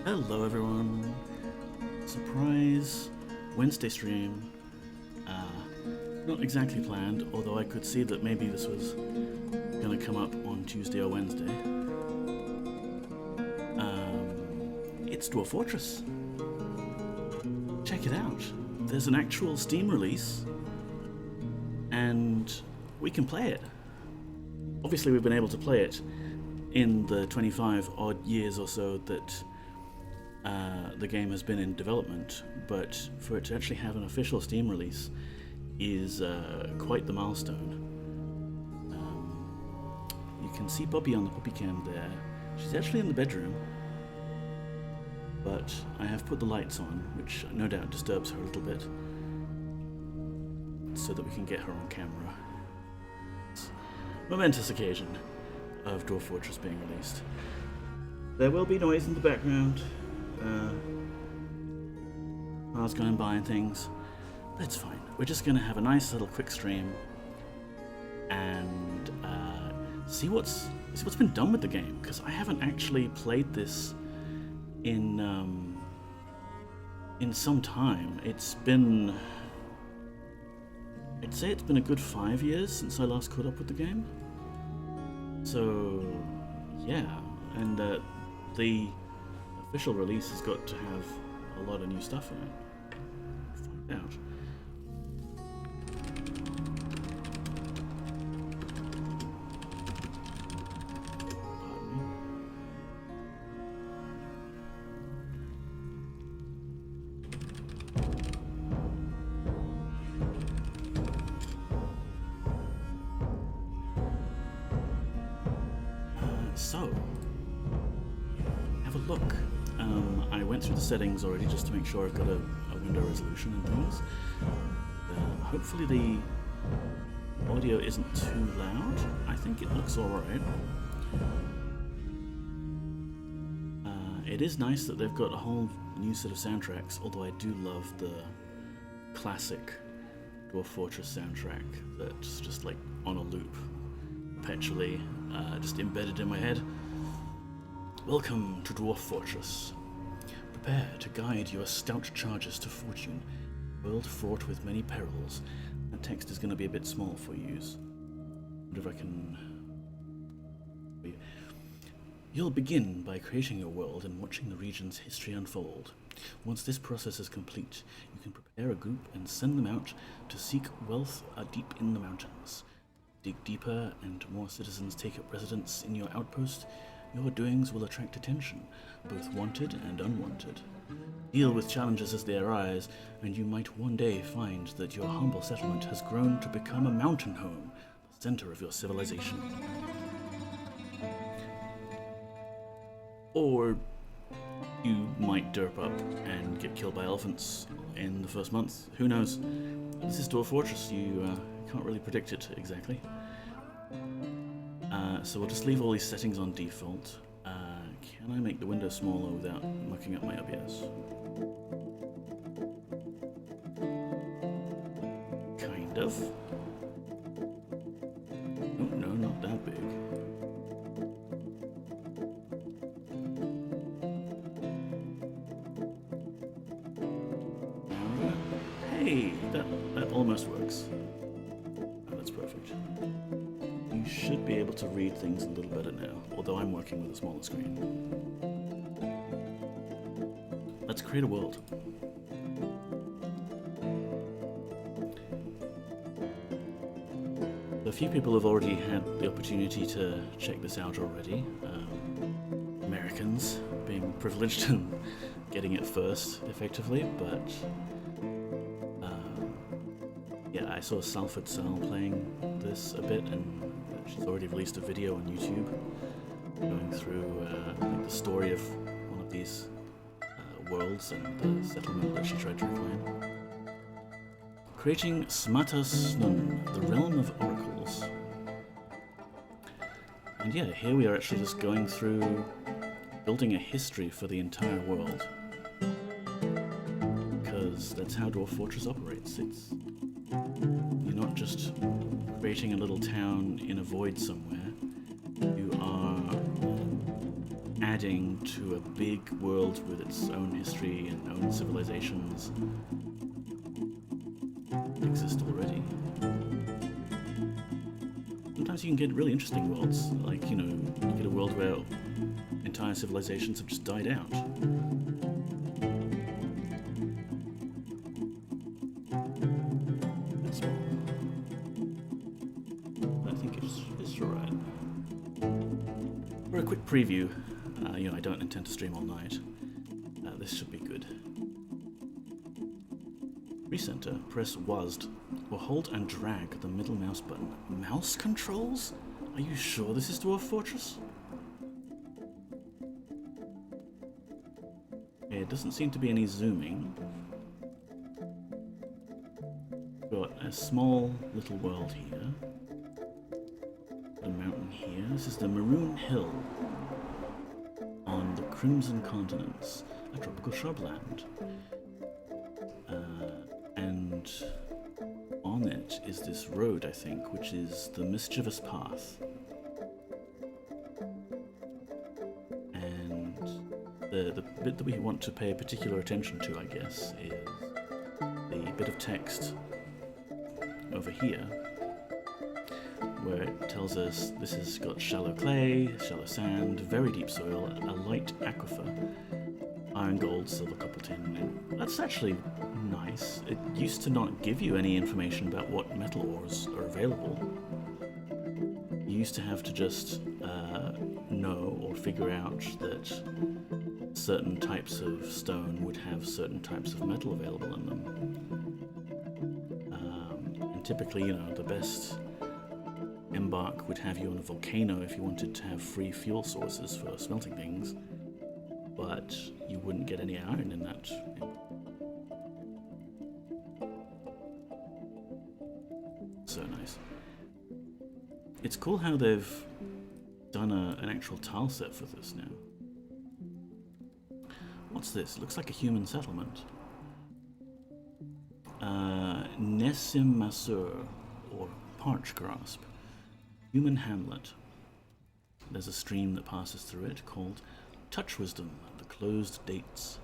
Hello everyone! Surprise Wednesday stream. Not exactly planned, although I could see that maybe this was going to come up on Tuesday or Wednesday. It's Dwarf Fortress. Check it out. There's an actual Steam release, and we can play it. Obviously we've been able to play it in the 25 odd years or so that the game has been in development, but for it to actually have an official Steam release is quite the milestone. You can see Bobby on the puppy cam there. She's actually in the bedroom, but I have put the lights on, which no doubt disturbs her a little bit, so that we can get her on camera. It's a momentous occasion of Dwarf Fortress being released. There will be noise in the background, cars going by and things. That's fine. We're just going to have a nice little quick stream and see what's been done with the game, because I haven't actually played this in some time. It's been, I'd say it's been a good 5 years since I last caught up with the game. So yeah, and the official release has got to have a lot of new stuff in it. Find out. So, have a look. I went through the settings already just to make sure I've got a window resolution and things. Hopefully the audio isn't too loud. I think it looks alright. It is nice that they've got a whole new set of soundtracks, although I do love the classic Dwarf Fortress soundtrack that's just like on a loop, perpetually. Just embedded in my head. Welcome to Dwarf Fortress. Prepare to guide your stout chargers to fortune. World fraught with many perils. That text is going to be a bit small for use. Wonder if I can... You'll begin by creating your world and watching the region's history unfold. Once this process is complete, you can prepare a group and send them out to seek wealth deep in the mountains. Dig deeper and more citizens take up residence in your outpost, your doings will attract attention, both wanted and unwanted. Deal with challenges as they arise, and you might one day find that your humble settlement has grown to become a mountain home, the center of your civilization. Or you might derp up and get killed by elephants in the first month. Who knows? This is Dwarf Fortress. You can't really predict it exactly. So we'll just leave all these settings on default. Can I make the window smaller without mucking up my OBS? Kind of. Oh, no, not that big. Hey, that almost works. Oh, that's perfect. You should be able to read things a little better now, although I'm working with a smaller screen. Let's create a world. A few people have already had the opportunity to check this out already. Americans being privileged and getting it first, effectively, but yeah, I saw Salford Sal playing this a bit, and she's already released a video on YouTube going through the story of one of these worlds and the settlement that she tried to reclaim. Creating Smatas Snun, the realm of oracles. And yeah, here we are actually just going through building a history for the entire world. Because that's how Dwarf Fortress operates. You're not just creating a little town in a void somewhere. You are adding to a big world with its own history and own civilizations that exist already. Sometimes you can get really interesting worlds, like, you get a world where entire civilizations have just died out. That's small. I think it's alright. For a quick preview, I don't intend to stream all night. This should be good. Recenter, press WASD, or hold and drag the middle mouse button. Mouse controls? Are you sure this is Dwarf Fortress? Okay, it doesn't seem to be any zooming. Got a small little world here. A mountain here. This is the Maroon Hill on the Crimson Continents, a tropical shrubland. And on it is this road, I think, which is the Mischievous Path. And the bit that we want to pay particular attention to, I guess, is the bit of text over here, where it tells us this has got shallow clay, shallow sand, very deep soil, a light aquifer, iron, gold, silver, copper, tin. And that's actually nice. It used to not give you any information about what metal ores are available. You used to have to just know or figure out that certain types of stone would have certain types of metal available in them. And typically, the best embark would have you on a volcano if you wanted to have free fuel sources for smelting things, but you wouldn't get any iron in that. So nice. It's cool how they've done an actual tile set for this now. What's this? Looks like a human settlement. Nessim Masur, or Parch Grasp. Human hamlet. There's a stream that passes through it called Touch Wisdom, the Closed Dates.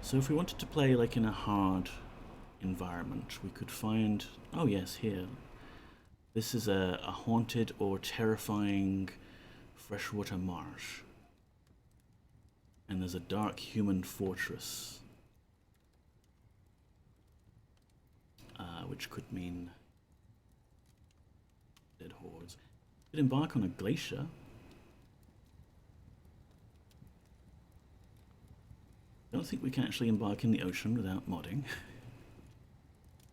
So if we wanted to play like in a hard environment, we could find, oh yes, here. This is a haunted or terrifying freshwater marsh. And there's a dark human fortress, which could mean dead hordes. We could embark on a glacier. I don't think we can actually embark in the ocean without modding.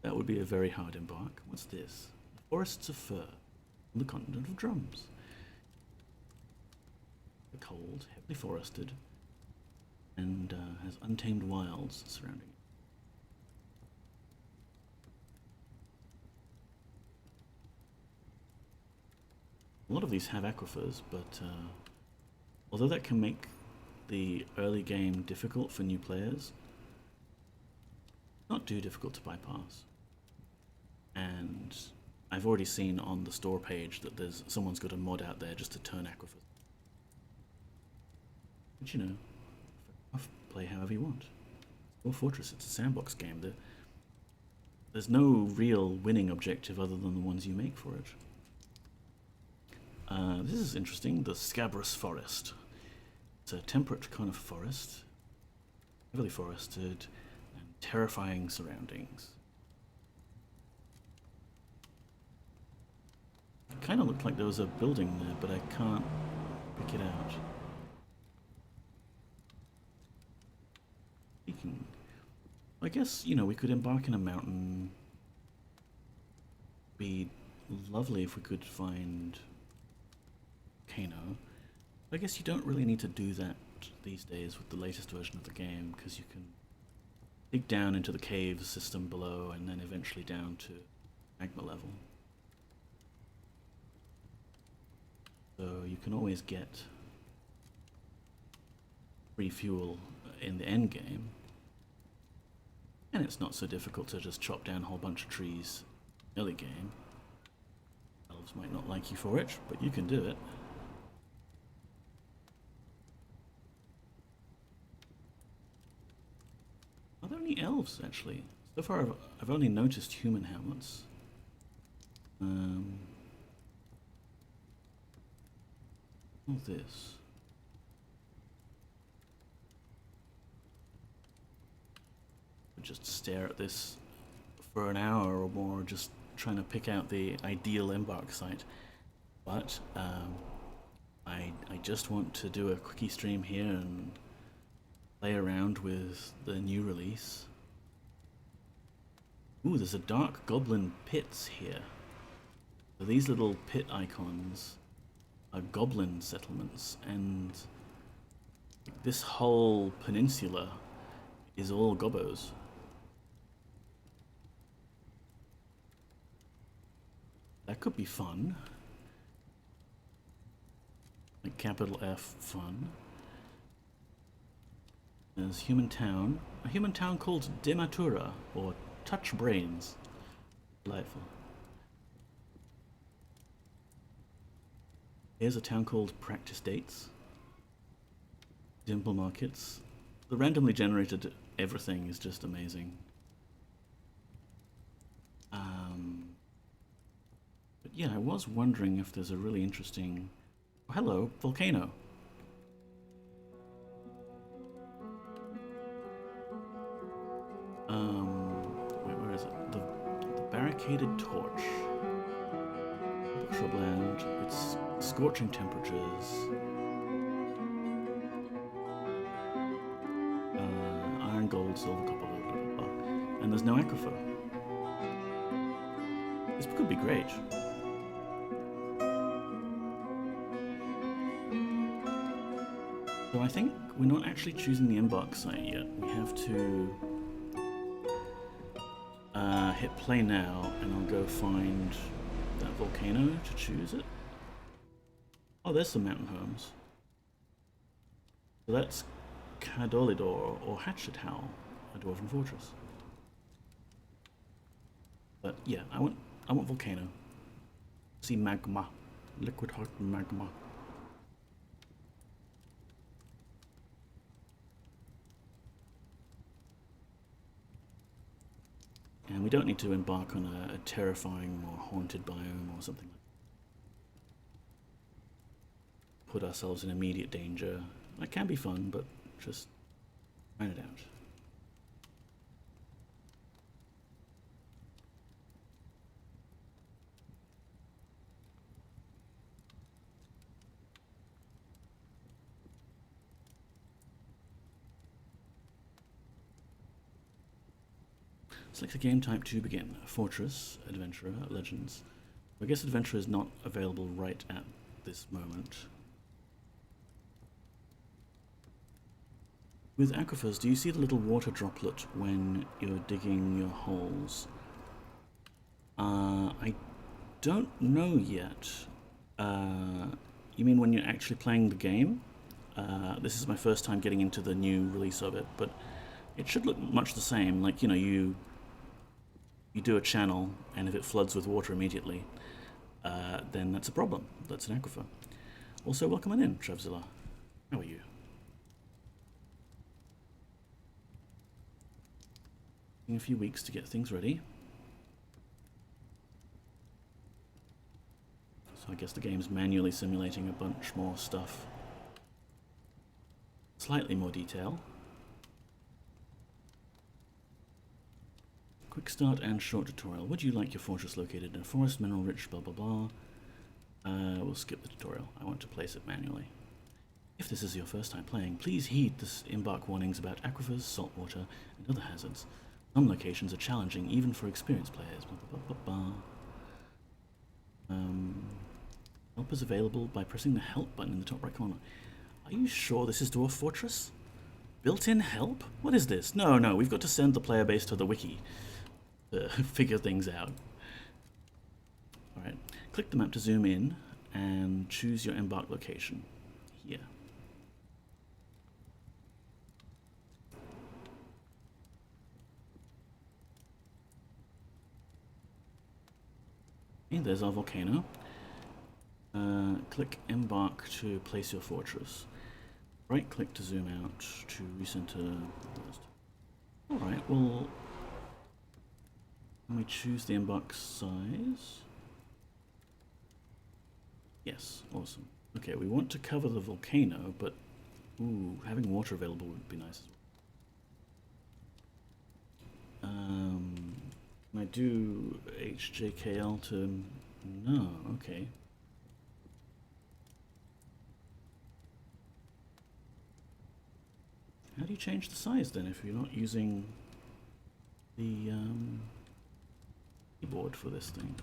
That would be a very hard embark. What's this? Forests of fir on the continent of drums. Cold, heavily forested, and has untamed wilds surrounding it. A lot of these have aquifers, but although that can make the early game difficult for new players, not too difficult to bypass. And I've already seen on the store page that someone's got a mod out there just to turn aquifers. But play however you want. Dwarf Fortress, it's a sandbox game. There's no real winning objective other than the ones you make for it. This is interesting, the Scabrous Forest. It's a temperate kind of forest, heavily forested, and terrifying surroundings. It kind of looked like there was a building there, but I can't pick it out. I guess, we could embark in a mountain. Be lovely if we could find volcano. I guess you don't really need to do that these days with the latest version of the game, because you can dig down into the cave system below and then eventually down to magma level. So you can always get free fuel in the end game, and it's not so difficult to just chop down a whole bunch of trees early game. Delve Elves might not like you for it, but you can do it. Are there any elves, actually? So far, I've only noticed human hamlets. What's this? Just stare at this for an hour or more, just trying to pick out the ideal embark site. But I just want to do a quickie stream here and play around with the new release. Ooh, there's a dark goblin pits here. So these little pit icons are goblin settlements, and this whole peninsula is all gobbos. That could be fun. Like capital F, fun. There's human town. A human town called Dematura, or Touch Brains. Delightful. Here's a town called Practice Dates. Dimple markets. The randomly generated everything is just amazing. But yeah, I was wondering if there's a really interesting... Oh, hello, volcano. Wait, where is it? The barricaded torch. Shrubland. It's scorching temperatures. Iron, gold, silver, copper, blah, blah, blah. And there's no aquifer. This could be great. So I think we're not actually choosing the embark site yet. We have to hit play now, and I'll go find that volcano to choose it. Oh, there's some mountain homes. So that's Cadolidor or Hatchet Howl, a Dwarven Fortress. But yeah, I want volcano. See magma, liquid hot magma. And we don't need to embark on a terrifying or haunted biome or something like that. Put ourselves in immediate danger. That can be fun, but just find it out. Select a game type to begin. Fortress, Adventurer, Legends. I guess Adventurer is not available right at this moment. With aquifers, do you see the little water droplet when you're digging your holes? I don't know yet. You mean when you're actually playing the game? This is my first time getting into the new release of it, but it should look much the same. Like, you know, you do a channel, and if it floods with water immediately, then that's a problem. That's an aquifer. Also, welcome on in, Travzilla. How are you? In a few weeks to get things ready. So I guess the game's manually simulating a bunch more stuff. Slightly more detail. Quick start and short tutorial. Would you like your fortress located in a forest, mineral rich, blah blah blah? We'll skip the tutorial. I want to place it manually. If this is your first time playing, please heed the embark warnings about aquifers, salt water, and other hazards. Some locations are challenging even for experienced players. Blah, blah, blah, blah. Help is available by pressing the help button in the top right corner. Are you sure this is Dwarf Fortress? Built-in help? What is this? No, we've got to send the player base to the wiki to figure things out. Alright, click the map to zoom in and choose your embark location. Here. Okay, there's our volcano. Click embark to place your fortress. Right click to zoom out to recenter. Alright, well, can we choose the embark size? Yes, awesome. Okay, we want to cover the volcano, but ooh, having water available would be nice as well. Can I do HJKL to... No, okay. How do you change the size then if you're not using the keyboard for this thing?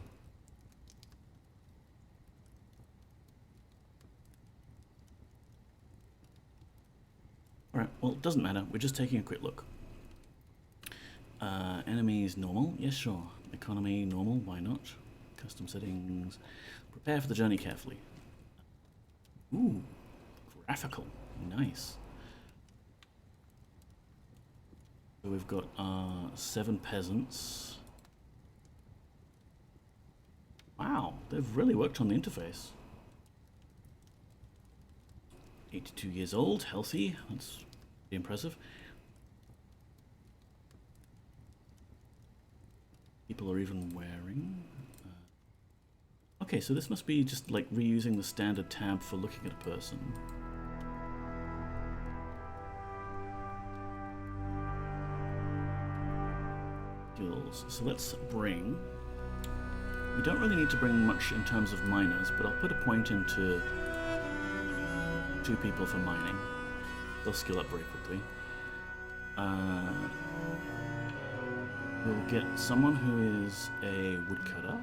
Alright, well, it doesn't matter. We're just taking a quick look. Enemies normal? Yes, sure. Economy normal? Why not? Custom settings. Prepare for the journey carefully. Ooh, graphical. Nice. So we've got 7 peasants. Wow, they've really worked on the interface. 82 years old, healthy. That's pretty impressive. People are even wearing. Okay, so this must be just like reusing the standard tab for looking at a person. Skills. So let's bring. We don't really need to bring much in terms of miners, but I'll put a point into 2 people for mining. They'll skill up very quickly. We'll get someone who is a woodcutter.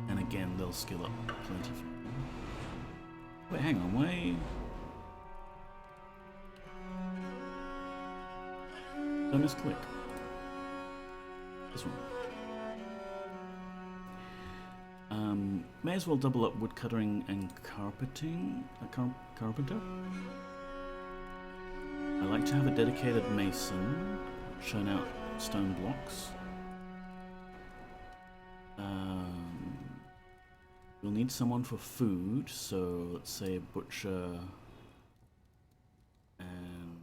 And again, they'll skill up plenty. Wait, hang on, wait. Don't misclick. This one. May as well double up woodcuttering and carpeting. Carpenter. I like to have a dedicated mason churn out stone blocks. We'll need someone for food, so let's say a butcher and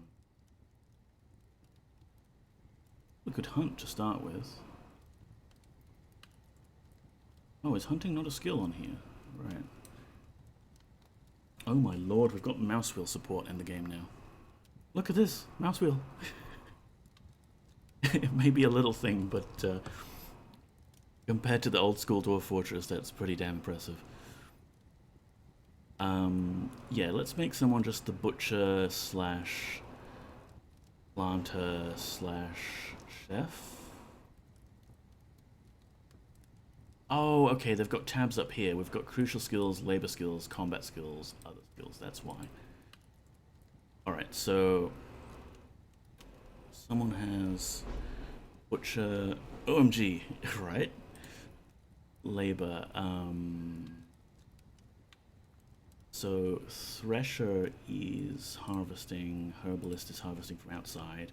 we could hunt to start with. Oh, is hunting not a skill on here? Right. Oh my lord, we've got mouse wheel support in the game now. Look at this, mouse wheel. It may be a little thing, but compared to the old school Dwarf Fortress, that's pretty damn impressive. Yeah, let's make someone just the butcher slash planter slash chef. Oh, okay, they've got tabs up here. We've got crucial skills, labor skills, combat skills, other skills. That's why. Alright, so someone has butcher, OMG, right? Labor, so thresher is harvesting, herbalist is harvesting from outside,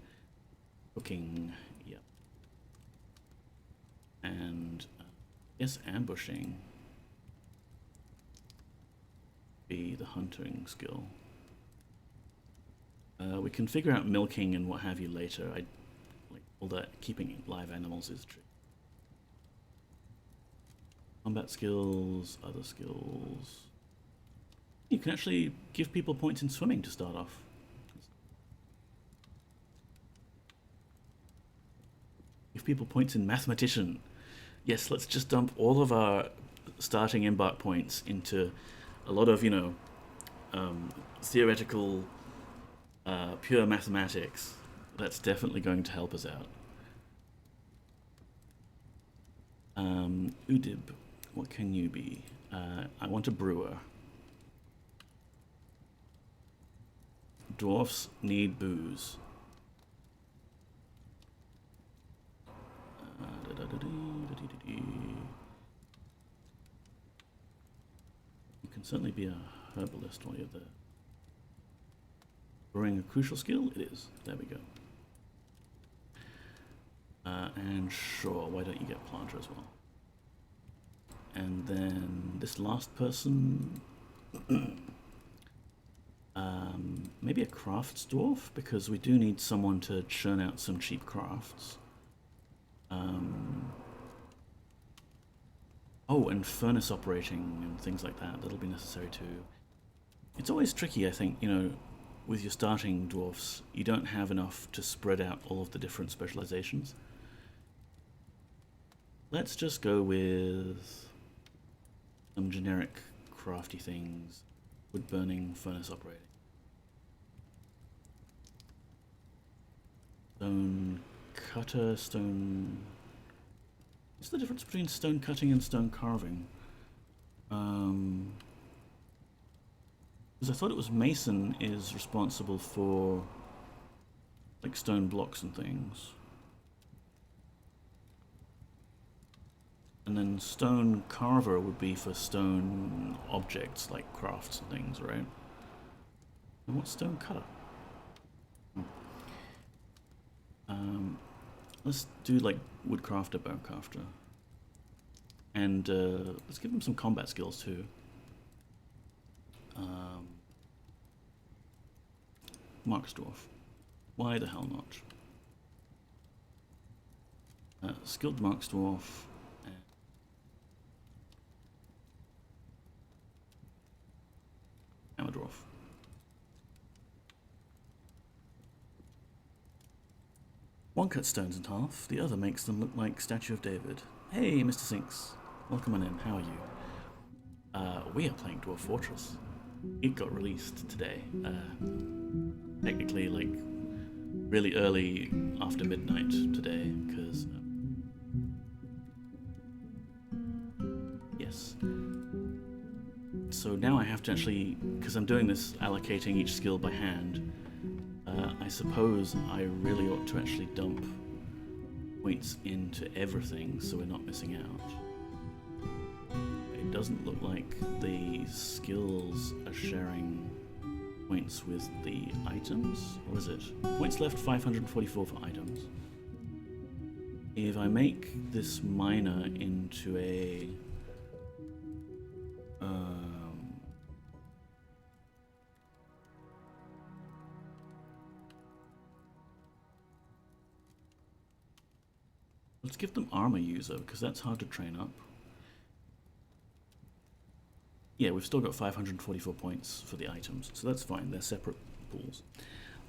cooking, yep. And yes, ambushing be the hunting skill. We can figure out milking and what have you later. I like all that. Keeping live animals is tricky. Combat skills, other skills. You can actually give people points in swimming to start off. Give people points in mathematician. Yes, let's just dump all of our starting embark points into a lot of, you know, theoretical, pure mathematics. That's definitely going to help us out. Udib, what can you be? I want a brewer. Dwarfs need booze. You can certainly be a herbalist while you're there. Brewing a crucial skill? It is. There we go. And sure, why don't you get planter as well? And then this last person, maybe a crafts dwarf, because we do need someone to churn out some cheap crafts. Oh, and furnace operating and things like that, that'll be necessary too. It's always tricky, I think, you know, with your starting dwarfs, you don't have enough to spread out all of the different specializations. Let's just go with some generic crafty things. Wood burning, furnace operating. Stone cutter, stone... What's the difference between stone cutting and stone carving? Because I thought it was mason is responsible for like stone blocks and things. And then stone carver would be for stone objects like crafts and things, right? And what's stone cutter? Let's do like woodcrafter, bonecrafter. And let's give them some combat skills too. Marksdwarf. Why the hell not? Skilled Marksdwarf. Hammer Dwarf. One cuts stones in half, the other makes them look like Statue of David. Hey, Mr. Sinks. Welcome on in. How are you? We are playing Dwarf Fortress. It got released today. Technically, like, really early after midnight today, because... yes. So now I have to actually... because I'm doing this allocating each skill by hand, I suppose I really ought to actually dump points into everything so we're not missing out. It doesn't look like the skills are sharing points with the items, or is it? Points left 544 for items. If I make this miner into a... let's give them armor user, because that's hard to train up. Yeah, we've still got 544 points for the items, so that's fine. They're separate pools.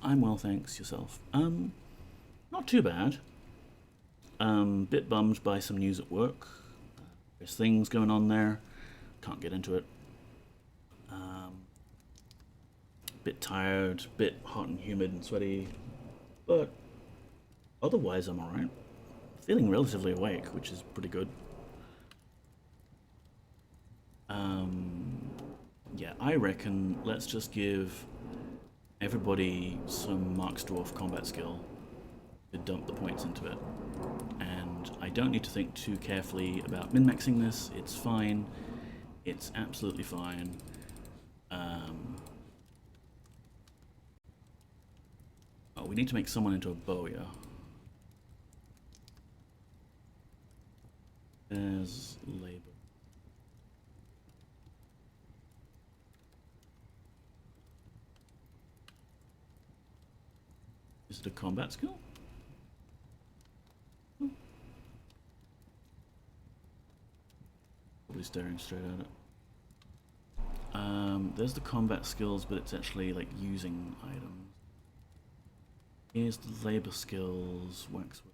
I'm well, thanks. Yourself? Not too bad. Bit bummed by some news at work. There's things going on there. Can't get into it. Bit tired, bit hot and humid and sweaty, but otherwise I'm alright. Feeling relatively awake, which is pretty good. Yeah, I reckon let's just give everybody some Marksdwarf combat skill to dump the points into it. And I don't need to think too carefully about min-maxing this. It's fine. It's absolutely fine. Oh, we need to make someone into a bowyer. There's labor. Is it a combat skill? Probably staring straight at it. There's the combat skills, but it's actually like using items. Here's the labor skills, waxwork.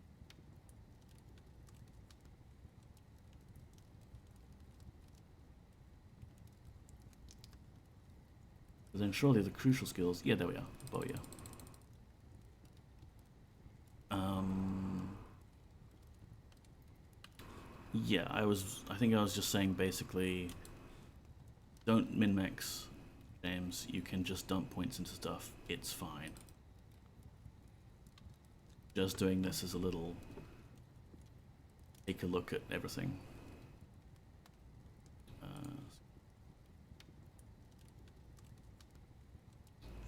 But then surely the crucial skills, yeah, there we are, bowyer. Yeah, I think I was just saying basically, don't min-max, James, you can just dump points into stuff, it's fine. Just doing this as a little, take a look at everything.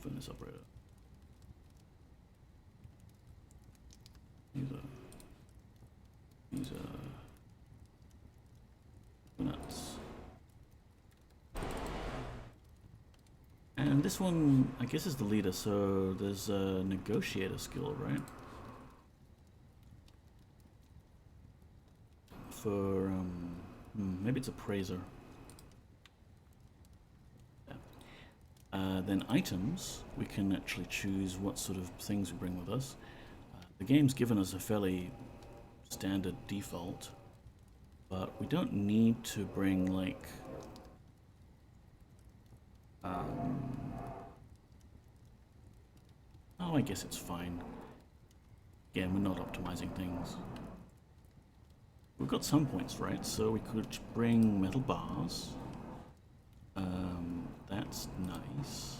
Furnace operator. User. Nuts. this one, I guess, is the leader, so there's a negotiator skill, right? For, maybe it's appraiser. Yeah. Then items, we can actually choose what sort of things we bring with us. The game's given us a fairly standard default, but we don't need to bring, like, oh, I guess it's fine. Again, we're not optimizing things. We've got some points, right? So we could bring metal bars. That's nice.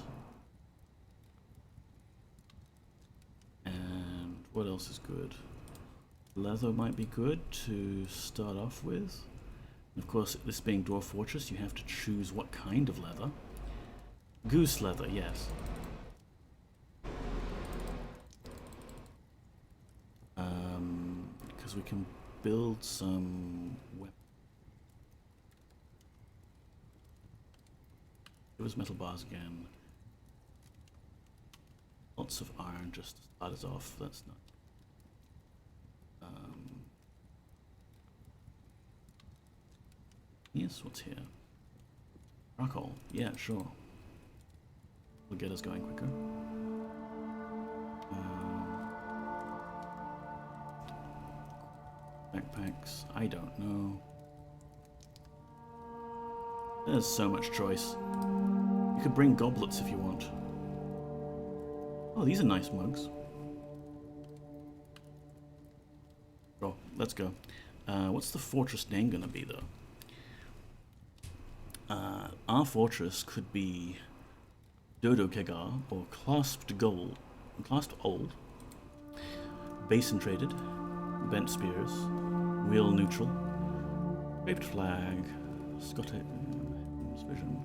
And what else is good? Leather might be good to start off with. And of course, this being Dwarf Fortress, you have to choose what kind of leather. Goose leather, yes. Because we can build some weapons. Give us metal bars again. Lots of iron just to start us off, that's nice. Yes, what's here? Charcoal, yeah, sure. Will get us going quicker. Backpacks, I don't know. There's so much choice. You could bring goblets if you want. Oh, these are nice mugs. Oh, let's go. What's the fortress name gonna be, though? Our fortress could be Dodo Kegar, or Clasped Old, Basin Traded, Bent Spears, Wheel Neutral, Draped Flag, Scottish Vision.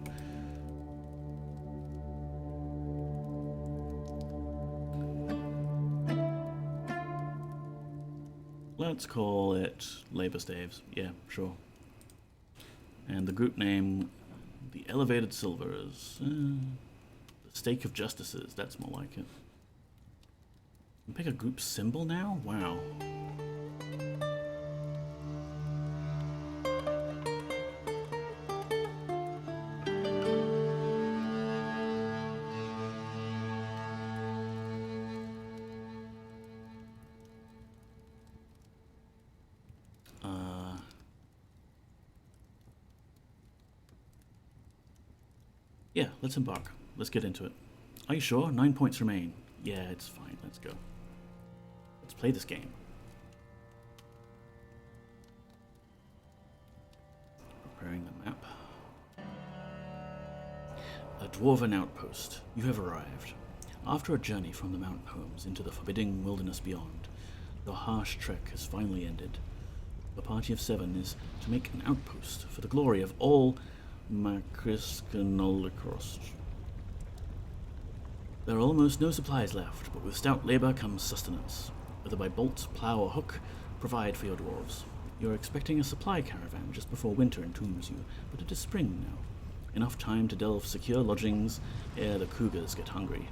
Let's call it Labor Staves. Yeah, sure. And the group name, the Elevated Silvers. The Stake of Justices, that's more like it. Pick a group symbol now? Wow. Yeah, let's embark. Let's get into it. Are you sure? 9 points remain. Yeah, it's fine. Let's go. Let's play this game. Preparing the map. A dwarven outpost. You have arrived. After a journey from the mountain homes into the forbidding wilderness beyond, your harsh trek has finally ended. The party of 7 is to make an outpost for the glory of all Macriscanolocrost. There are almost no supplies left, but with stout labor comes sustenance. Whether by bolt, plough, or hook, provide for your dwarves. You are expecting a supply caravan just before winter entombs you, but it is spring now. Enough time to delve secure lodgings ere the cougars get hungry.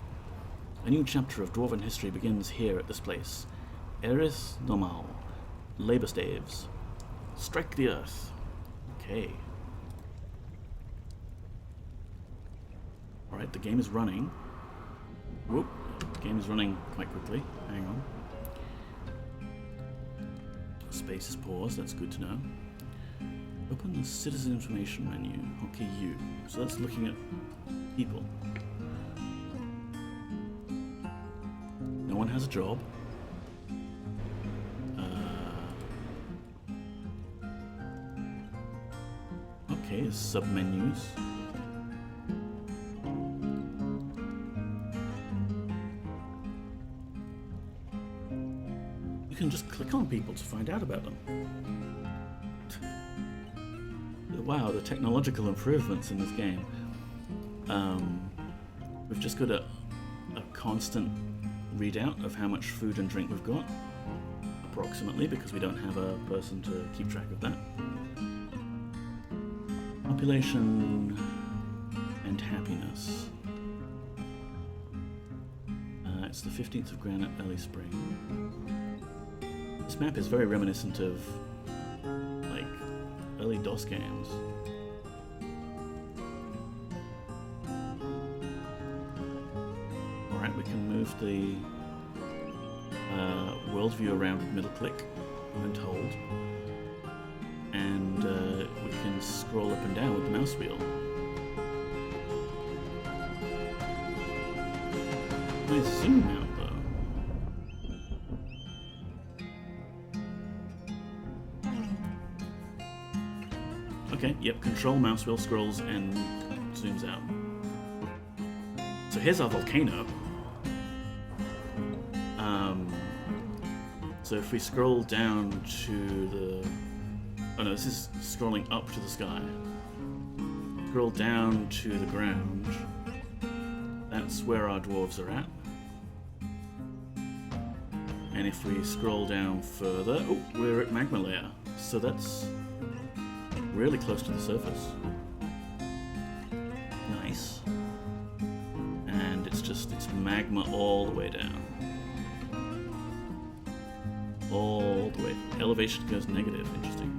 A new chapter of dwarven history begins here at this place. Urist McNeko, Labor Staves. Strike the earth. Okay. Alright, the game is running. Whoop, the game is running quite quickly. Hang on. Space is paused, that's good to know. Open the citizen information menu. Okay, you. So that's looking at people. No one has a job. Okay, sub-menus. You can just click on people to find out about them. Wow, the technological improvements in this game. We've just got a constant readout of how much food and drink we've got, approximately, because we don't have a person to keep track of that. Population and happiness. it's the 15th of Granite, early spring. This map is very reminiscent of, like, early DOS games. Alright, we can move the world view around with middle click and hold. And we can scroll up and down with the mouse wheel. Nice zoom out though. Okay, yep, control mouse wheel scrolls and zooms out. So here's our volcano. So if we scroll down to the... Oh no, this is scrolling up to the sky. Scroll down to the ground. That's where our dwarves are at. And if we scroll down further... Oh, we're at magma layer. So that's really close to the surface. Nice. And it's magma all the way down. All the way. Elevation goes negative. Interesting.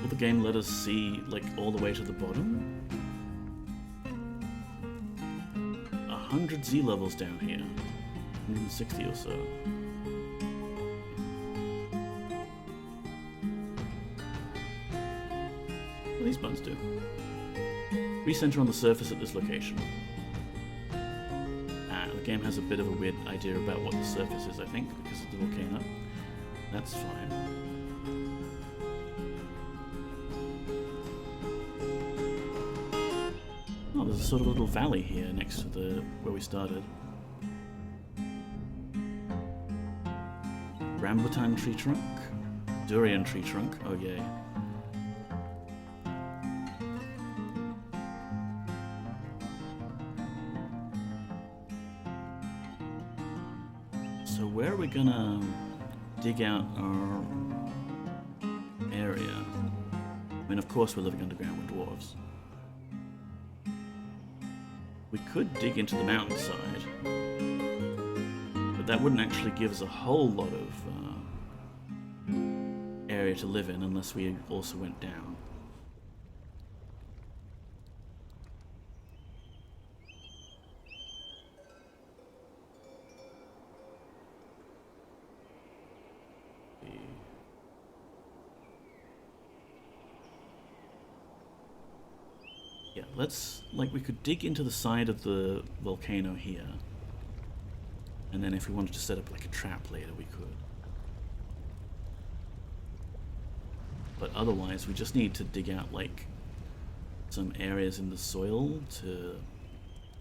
Will the game let us see, like, all the way to the bottom? 100 Z levels down here. 160 or so. What do these buttons do? Recenter on the surface at this location. The game has a bit of a weird idea about what the surface is, I think, because of the volcano. That's fine. Oh, there's a sort of little valley here next to the where we started. Rambutan tree trunk? Durian tree trunk? Oh yay. So where are we gonna dig out our area? I mean, of course we're living underground with dwarves. We could dig into the mountainside, but that wouldn't actually give us a whole lot of area to live in unless we also went down. Yeah, let's, like, we could dig into the side of the volcano here. And then if we wanted to set up like a trap later, we could. But otherwise, we just need to dig out like some areas in the soil to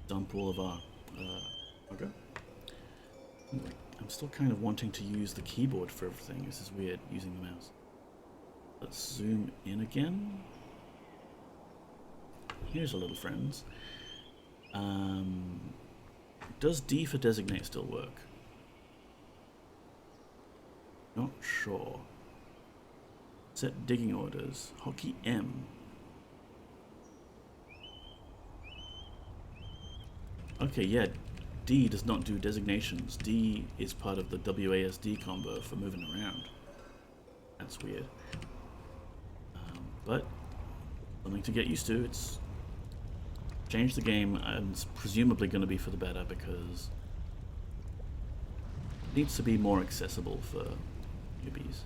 dump all of our... okay. I'm still kind of wanting to use the keyboard for everything. This is weird, using the mouse. Let's zoom in again. Here's our little friends. Does D for designate still work? Not sure. Set digging orders. Hotkey M. Okay, yeah. D does not do designations. D is part of the WASD combo for moving around. That's weird. But something to get used to. It's changed the game, and it's presumably going to be for the better because it needs to be more accessible for newbies.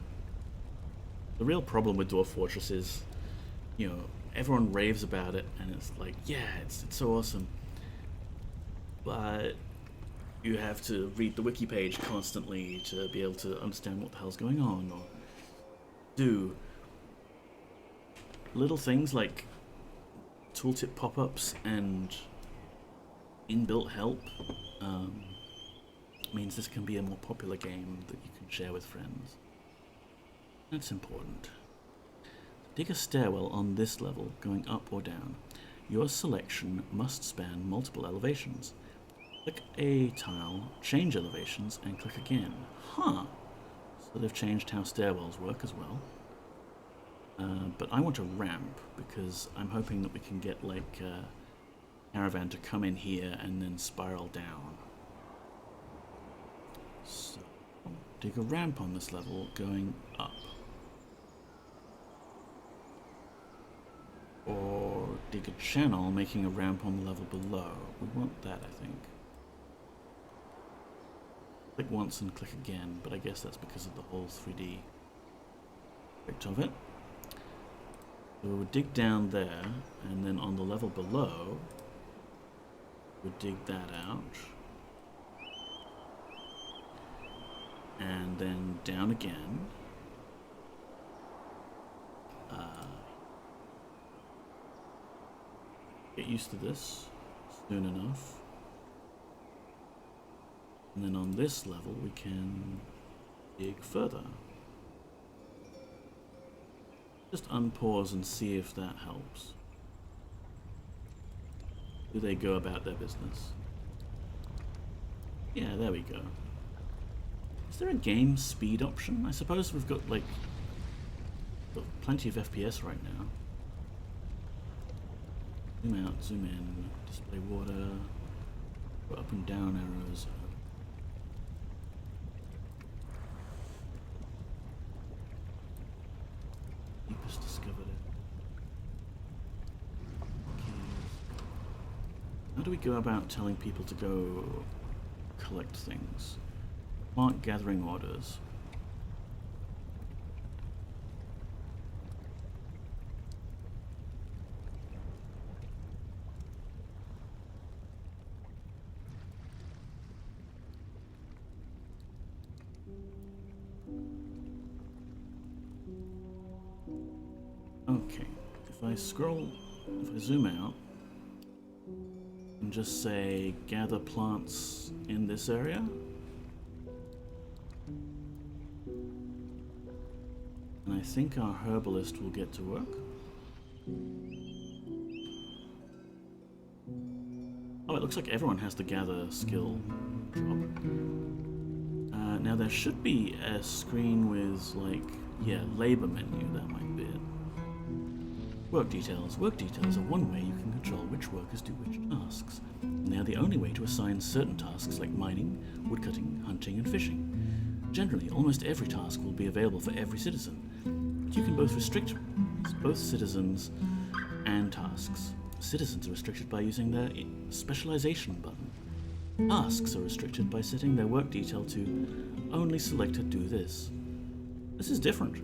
The real problem with Dwarf Fortress is, you know, everyone raves about it, and it's like, yeah, it's so awesome. But you have to read the wiki page constantly to be able to understand what the hell's going on, or do little things like tooltip pop-ups and inbuilt help means this can be a more popular game that you can share with friends. That's important. Dig a stairwell on this level, going up or down. Your selection must span multiple elevations. Click a tile, change elevations, and click again. Huh. So they've changed how stairwells work as well. But I want a ramp, because I'm hoping that we can get, like, caravan to come in here and then spiral down. So, dig a ramp on this level going up. Or dig a channel making a ramp on the level below. We want that, I think. Click once and click again, but I guess that's because of the whole 3D effect of it. So we would dig down there, and then on the level below, we'd dig that out. And then down again. Get used to this soon enough. And then on this level we can dig further. Just unpause and see if that helps. Do they go about their business? Yeah, there we go. Is there a game speed option? I suppose we've got plenty of FPS right now. Zoom out, zoom in, display water, go up and down arrows. Deepest discovered it. Keys. How do we go about telling people to go collect things? Mark gathering orders. Okay, if I zoom out and just say gather plants in this area, and I think our herbalist will get to work. Oh, it looks like everyone has the gather skill job. Now there should be a screen with labor menu, that might be it. Work details. Work details are one way you can control which workers do which tasks. And they are the only way to assign certain tasks like mining, woodcutting, hunting, and fishing. Generally, almost every task will be available for every citizen, but you can both restrict both citizens and tasks. Citizens are restricted by using their specialization button. Tasks are restricted by setting their work detail to only selected do this. This is different.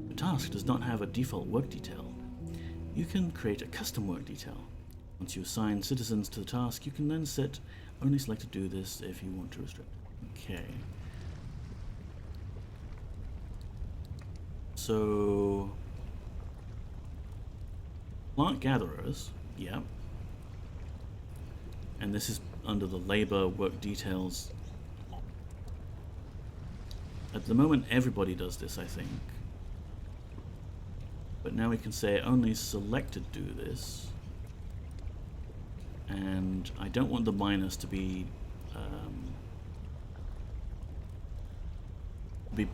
The task does not have a default work detail. You can create a custom work detail. Once you assign citizens to the task, you can then set only selected do this if you want to restrict. Okay. So, plant gatherers, yeah. And this is under the labor work details. At the moment, everybody does this, I think. But now we can say only selected do this. And I don't want the miners to be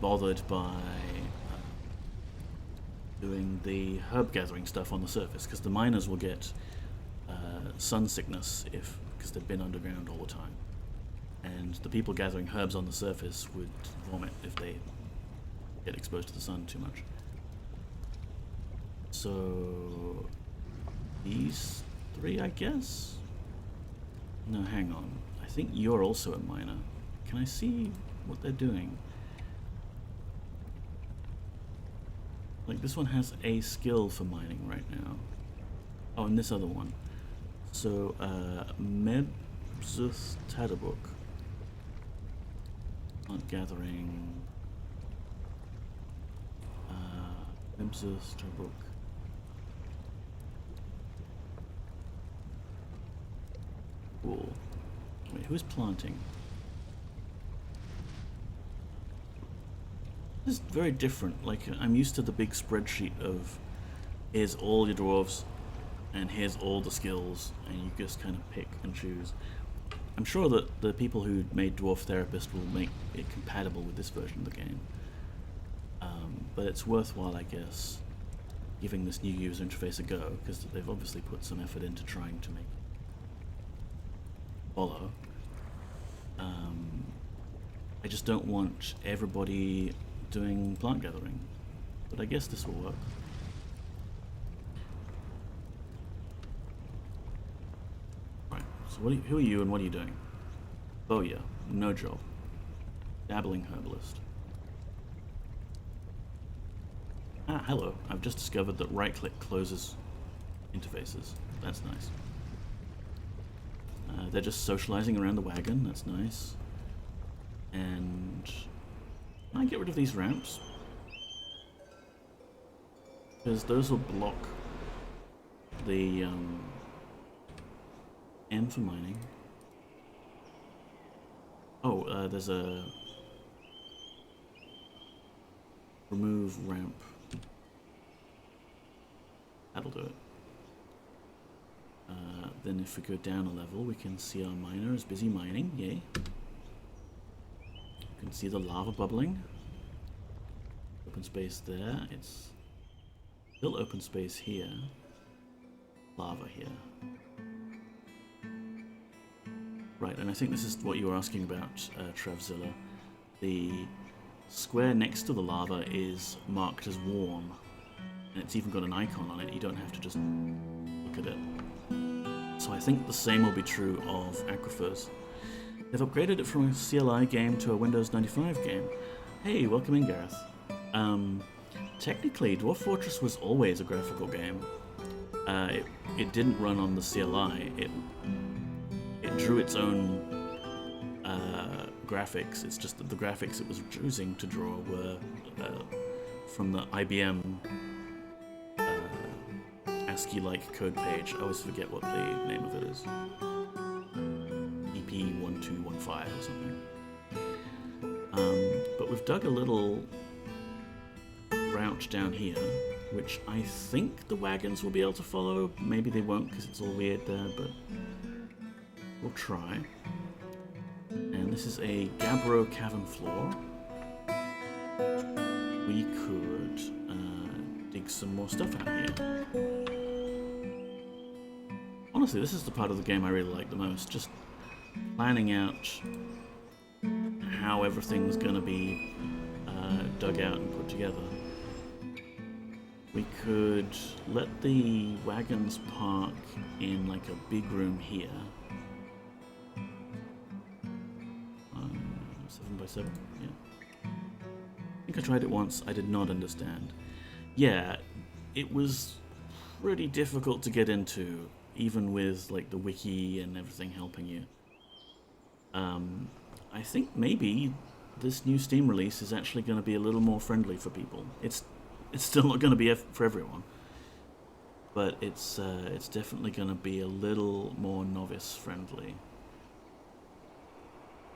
bothered by doing the herb gathering stuff on the surface, because the miners will get sun sickness because they've been underground all the time, and the people gathering herbs on the surface would vomit if they get exposed to the sun too much. So these three, I guess? No, hang on. I think you're also a miner. Can I see what they're doing? Like, this one has a skill for mining right now. Oh, and this other one. So, Mebzuth Tadabuk. Plant gathering. Mebzuth Tadabuk. Cool. Wait, who's planting? This is very different. Like, I'm used to the big spreadsheet of here's all your dwarves and here's all the skills, and you just kind of pick and choose. I'm sure that the people who made Dwarf Therapist will make it compatible with this version of the game. But it's worthwhile, I guess, giving this new user interface a go, because they've obviously put some effort into trying to make it follow. I just don't want everybody doing plant gathering. But I guess this will work. Right, so who are you and what are you doing? Boya, no job. Dabbling herbalist. Ah, hello. I've just discovered that right-click closes interfaces. That's nice. They're just socializing around the wagon. That's nice. And can I get rid of these ramps? Because those will block the M for mining. Oh, there's a remove ramp. That'll do it. Then if we go down a level, we can see our miner is busy mining. Yay. You can see the lava bubbling. Open space there. It's still open space here. Lava here. Right, and I think this is what you were asking about, Trevzilla. The square next to the lava is marked as warm. And it's even got an icon on it. You don't have to just look at it. So I think the same will be true of aquifers. They've upgraded it from a CLI game to a Windows 95 game. Hey, welcome in, Gareth. Technically, Dwarf Fortress was always a graphical game. It didn't run on the CLI. It drew its own graphics. It's just that the graphics it was choosing to draw were from the IBM ASCII-like code page. I always forget what the name of it is. EP1215 or something. But we've dug a little route down here, which I think the wagons will be able to follow. Maybe they won't because it's all weird there, but we'll try. And this is a Gabbro cavern floor. We could dig some more stuff out here. Honestly, this is the part of the game I really like the most. Just planning out how everything's going to be dug out and put together. We could let the wagons park in like a big room here. 7x7, yeah. I think I tried it once, I did not understand. Yeah, it was pretty difficult to get into, even with like the wiki and everything helping you. I think maybe this new Steam release is actually going to be a little more friendly for people. It's still not going to be for everyone, but it's definitely going to be a little more novice friendly.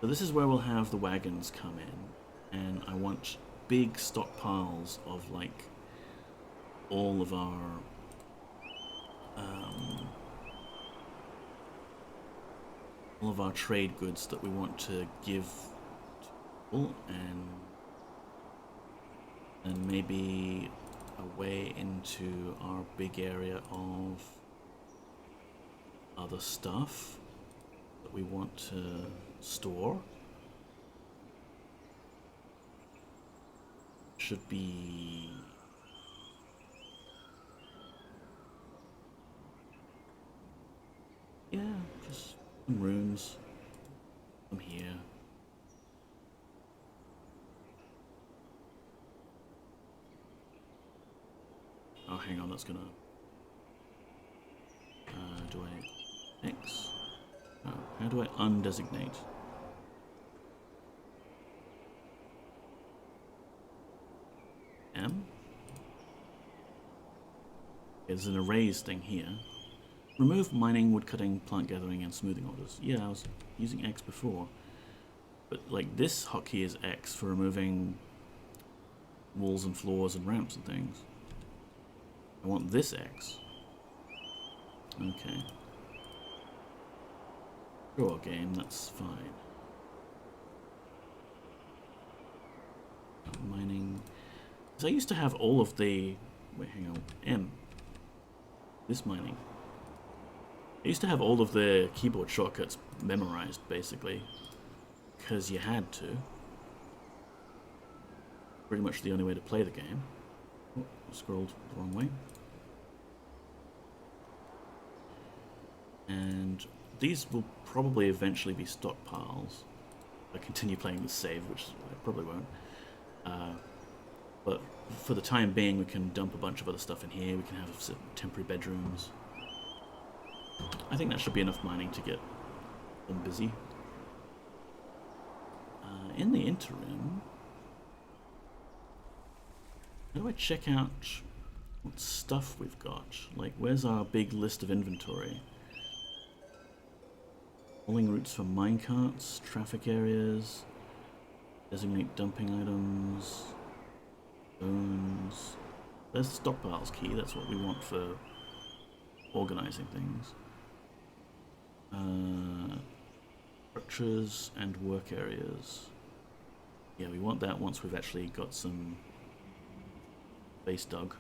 So this is where we'll have the wagons come in, and I want big stockpiles of like all of our trade goods that we want to give to people, and maybe a way into our big area of other stuff that we want to store. Should be just some rooms from here. Oh, hang on, that's gonna do I X? Oh, how do I undesignate? M? There's an arrays thing here. Remove mining, woodcutting, plant gathering, and smoothing orders. Yeah, I was using X before. But like this hotkey is X for removing walls and floors and ramps and things. I want this X. Okay. Sure, game, that's fine. Mining. Because I used to have all of the... Wait, hang on. M. This mining. I used to have all of the keyboard shortcuts memorized, basically, because you had to. Pretty much the only way to play the game. Oh, scrolled the wrong way. And these will probably eventually be stockpiles. I continue playing the save, which I probably won't. But for the time being, we can dump a bunch of other stuff in here. We can have some temporary bedrooms. I think that should be enough mining to get them busy. In the interim, how do I check out what stuff we've got? Like, where's our big list of inventory? Hauling routes for minecarts, traffic areas, designate dumping items, bones. There's the stockpiles key, that's what we want for organizing things. Structures and work areas. Yeah, we want that once we've actually got some base dug.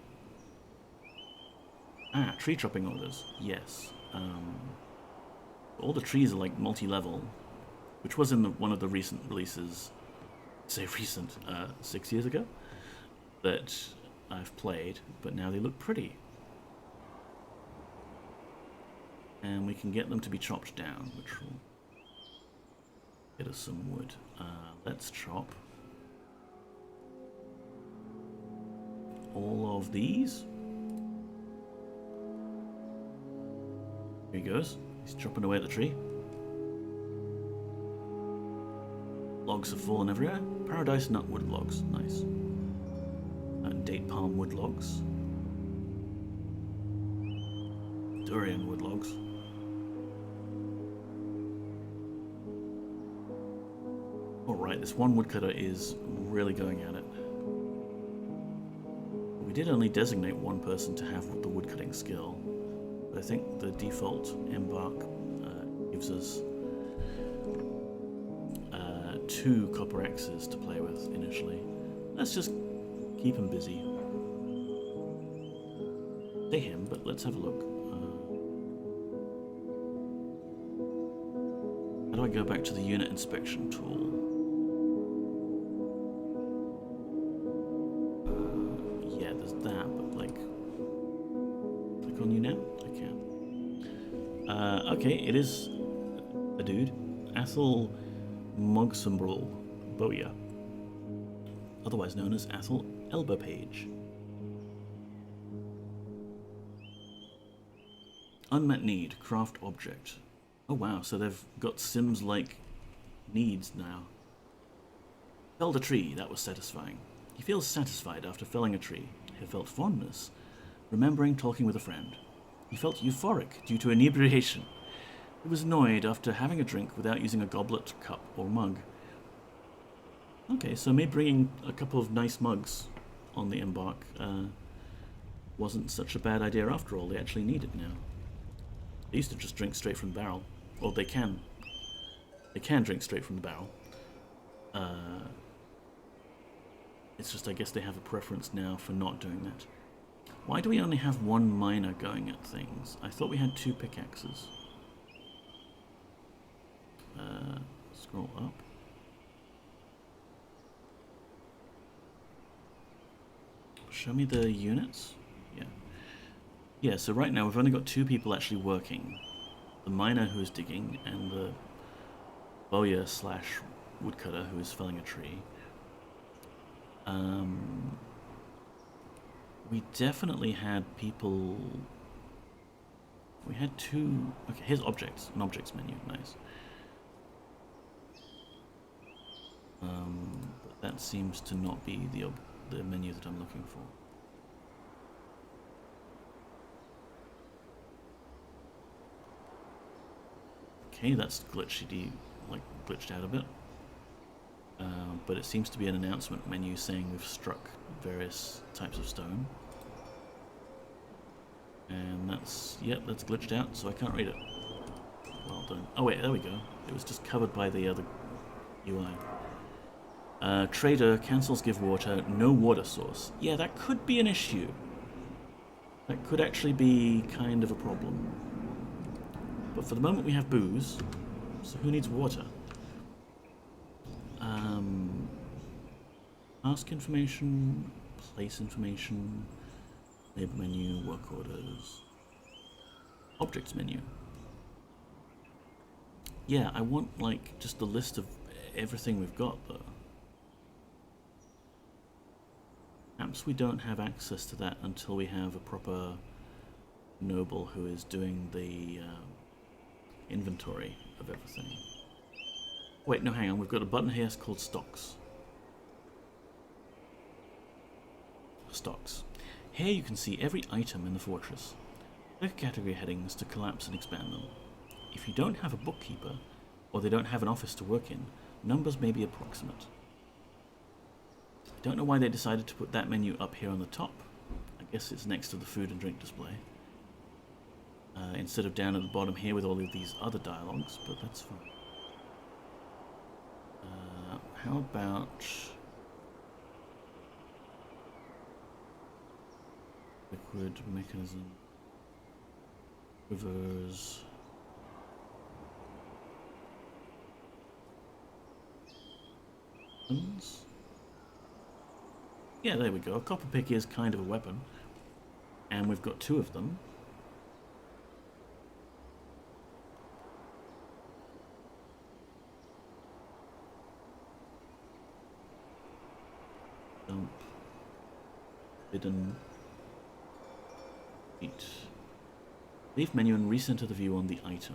Tree chopping orders. Yes. All the trees are like multi-level, which was in one of the recent releases, say recent, 6 years ago, that I've played, but now they look pretty. And we can get them to be chopped down, which will get us some wood. Let's chop all of these. Here he goes. He's chopping away at the tree. Logs have fallen everywhere. Paradise nut wood logs. Nice. And date palm wood logs. Durian wood logs. Alright, this one woodcutter is really going at it. We did only designate one person to have the woodcutting skill. I think the default embark gives us 2 copper axes to play with initially. Let's just keep him busy. Say him, but let's have a look. How do I go back to the unit inspection tool? Yeah, there's that, but like, click on you now. Okay, it is a dude. Athel Mogsumbrel Boya, otherwise known as Athel Elbapage. Unmet need, craft object. Oh wow, so they've got Sims-like needs now. Felled a tree, that was satisfying. He feels satisfied after felling a tree. He felt fondness, remembering talking with a friend. He felt euphoric due to inebriation. He was annoyed after having a drink without using a goblet, cup, or mug. Okay, so me bringing a couple of nice mugs on the embark wasn't such a bad idea after all. They actually need it now. They used to just drink straight from the barrel. Or they can. They can drink straight from the barrel. It's just I guess they have a preference now for not doing that. Why do we only have one miner going at things? I thought we had 2 pickaxes. Scroll up. Show me the units? Yeah. Yeah, so right now we've only got 2 people actually working. The miner who is digging and the bowyer / woodcutter who is felling a tree. We definitely had people... We had 2... Okay, here's objects. An objects menu. Nice. But that seems to not be the menu that I'm looking for. Okay, that's glitched out a bit. But it seems to be an announcement menu saying we've struck various types of stone. And that's glitched out, so I can't read it. Well done. Oh wait, there we go. It was just covered by the other UI. Trader cancels give water, no water source. Yeah, that could be an issue. That could actually be kind of a problem. But for the moment we have booze, so who needs water? Task information, place information, labor menu, work orders, objects menu. Yeah, I want, like, just the list of everything we've got, though. Perhaps we don't have access to that until we have a proper noble who is doing the inventory of everything. Wait, no, hang on. We've got a button here called Stocks. Stocks. Here you can see every item in the fortress. Click category headings to collapse and expand them. If you don't have a bookkeeper, or they don't have an office to work in, numbers may be approximate. I don't know why they decided to put that menu up here on the top. I guess it's next to the food and drink display. Instead of down at the bottom here with all of these other dialogues, but that's fine. How about liquid mechanism, rivers, weapons? Yeah, there we go. A copper pick is kind of a weapon, and we've got 2 of them. Dump. Hidden. Eat. Leave menu and recenter the view on the item.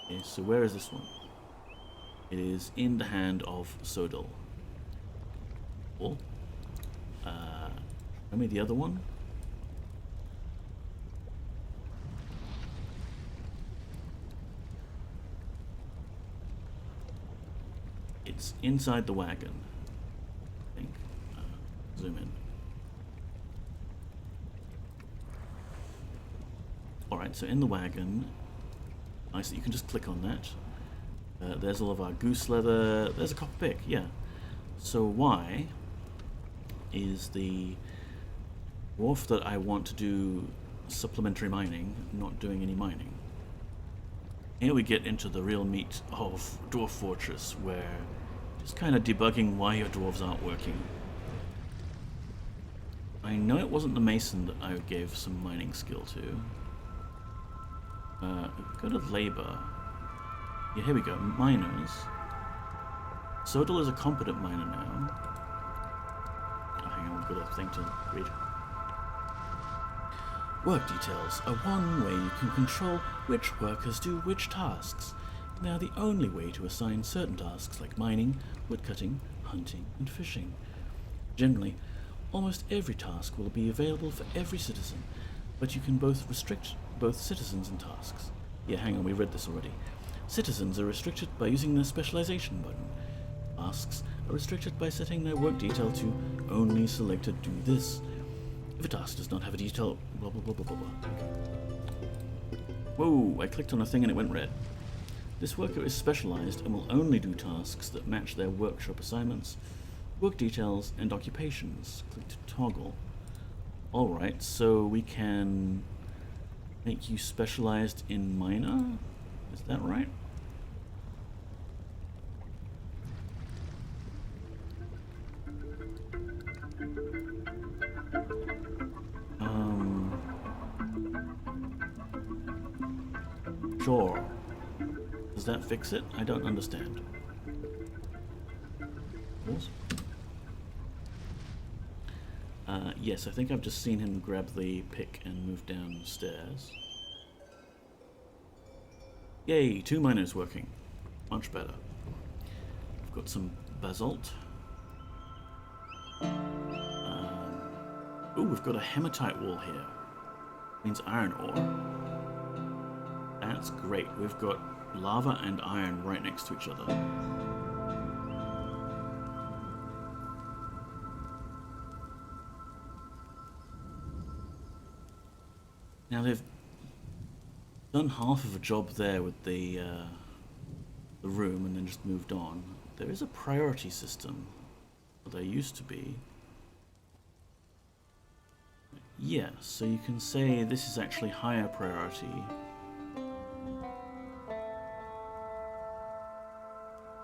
Okay, so where is this one? It is in the hand of Sodal. Cool. Show me the other one. It's inside the wagon, I think. Zoom in. Alright, so in the wagon, nice that you can just click on that. There's all of our goose leather. There's a copper pick, yeah. So why is the dwarf that I want to do supplementary mining not doing any mining? Here we get into the real meat of Dwarf Fortress, where just kind of debugging why your dwarves aren't working. I know it wasn't the mason that I gave some mining skill to. Go to labor. Yeah, here we go. Miners. Sodal is a competent miner now. Oh, hang on, we've got a thing to read. Work details are one way you can control which workers do which tasks. They are the only way to assign certain tasks like mining, woodcutting, hunting, and fishing. Generally, almost every task will be available for every citizen, but you can both restrict both citizens and tasks. Yeah, hang on, we read this already. Citizens are restricted by using the specialization button. Tasks are restricted by setting their work detail to only selected do this. If a task does not have a detail, blah blah blah blah blah blah. Okay. Whoa, I clicked on a thing and it went red. This worker is specialized and will only do tasks that match their workshop assignments, work details, and occupations. Click to toggle. Alright, so we can make you specialized in miner? Is that right? Sure. Does that fix it? I don't understand. Yes? Yes, I think I've just seen him grab the pick and move downstairs. Yay, 2 miners working. Much better. We've got some basalt. Ooh, we've got a hematite wall here. Means iron ore. That's great. We've got lava and iron right next to each other. Now they've done half of a job there with the room and then just moved on. There is a priority system. Well, there used to be. Yeah, so you can say this is actually higher priority.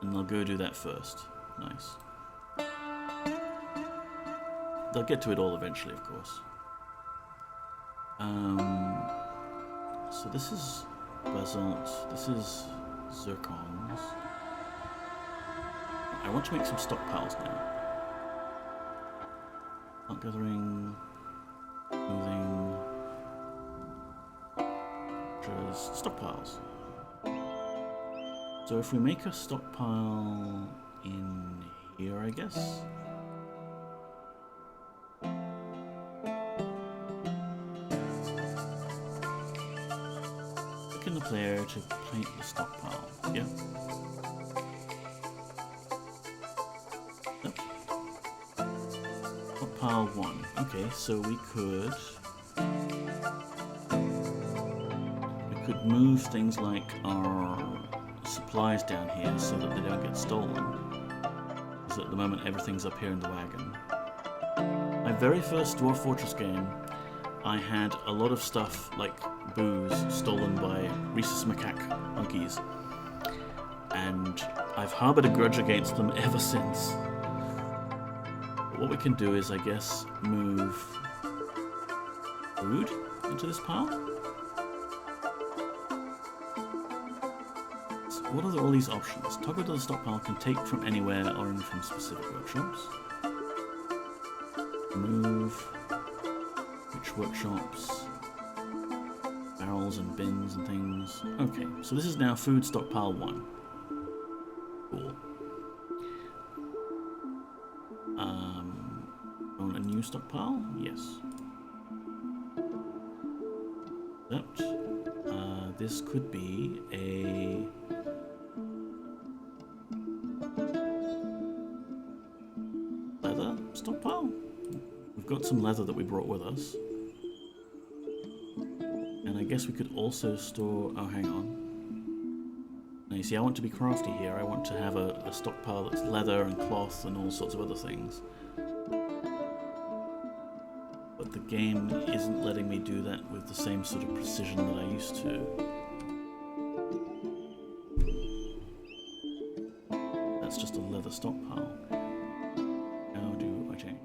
And they'll go do that first. Nice. They'll get to it all eventually, of course. So this is basalt, this is zircons. I want to make some stockpiles now. Plant gathering, moving, stockpiles. So if we make a stockpile in here, I guess. Click in the player to paint the stockpile. Yeah. Yep. Stockpile 1. Okay, so we could move things like our supplies down here so that they don't get stolen. Because at the moment everything's up here in the wagon. My very first Dwarf Fortress game, I had a lot of stuff like booze stolen by Urist McNeko monkeys, and I've harbored a grudge against them ever since. But what we can do is, I guess, move food into this pile. So what are all these options? Toggle to the stockpile can take from anywhere or in from specific workshops. Move. Which workshops? Barrels and bins and things. Okay, so this is now food stockpile 1. Cool. On a new stockpile? Yes. That. This could be a leather stockpile. We've got some leather that we brought with us. And I guess we could also store... Oh, hang on. Now, you see, I want to be crafty here. I want to have a stockpile that's leather and cloth and all sorts of other things. But the game isn't letting me do that with the same sort of precision that I used to. That's just a leather stockpile. How do I change?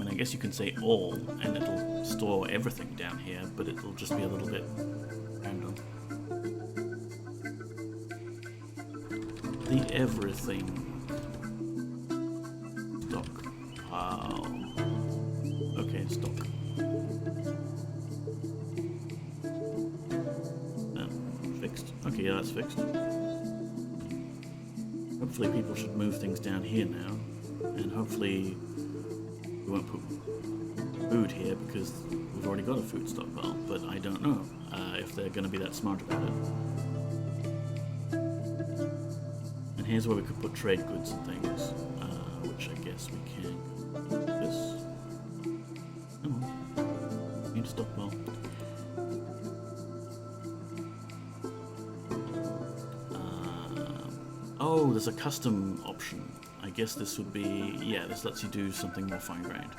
I guess you can say all, and it'll store everything down here, but it'll just be a little bit random. The everything stockpile. Okay, stock. Fixed. Okay, yeah, that's fixed. Hopefully people should move things down here now, and hopefully we won't put food here because we've already got a food stockpile, but I don't know if they're going to be that smart about it. And here's where we could put trade goods and things, which I guess we can. This. Come on. Need a stockpile. Oh, there's a custom option. I guess this would be, yeah, this lets you do something more fine-grained.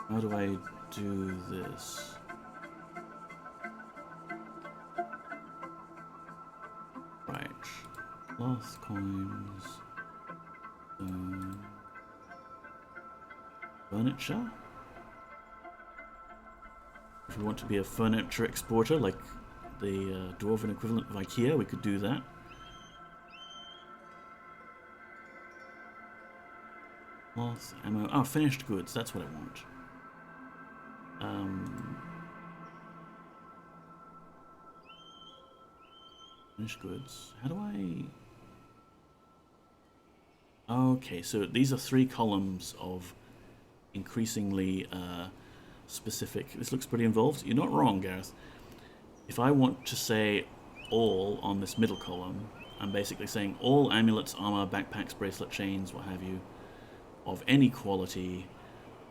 How do I do this? Right. Cloth, coins, furniture? If we want to be a furniture exporter, like the dwarven equivalent of IKEA, we could do that. Cloth, ammo. Oh, finished goods. That's what I want. Finished goods. How do I... Okay, so these are 3 columns of increasingly... specific. This looks pretty involved. You're not wrong, Gareth. If I want to say all on this middle column, I'm basically saying all amulets, armor, backpacks, bracelet, chains, what have you, of any quality,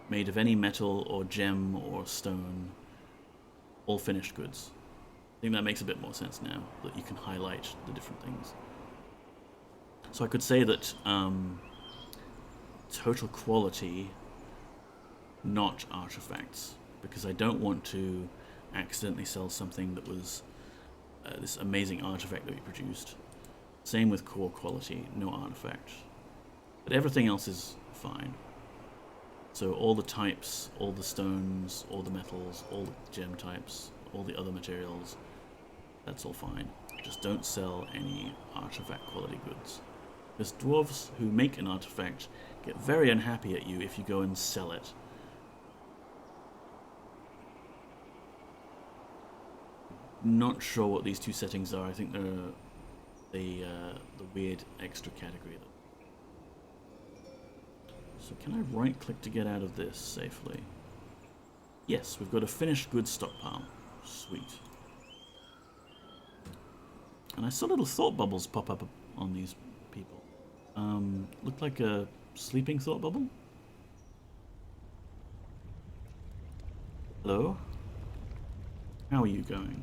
made of any metal or gem or stone, all finished goods. I think that makes a bit more sense now, that you can highlight the different things. So I could say that total quality, not artifacts, because I don't want to accidentally sell something that was this amazing artifact that we produced. Same with core quality, no artifact. But everything else is fine. So all the types, all the stones, all the metals, all the gem types, all the other materials, that's all fine. Just don't sell any artifact quality goods. Because dwarves who make an artifact get very unhappy at you if you go and sell it. Not sure what these two settings are. I think they're the weird extra category. So can I right click to get out of this safely? Yes, we've got a finished goods stockpile. Sweet. And I saw little thought bubbles pop up on these people. Looked like a sleeping thought bubble. Hello? How are you going?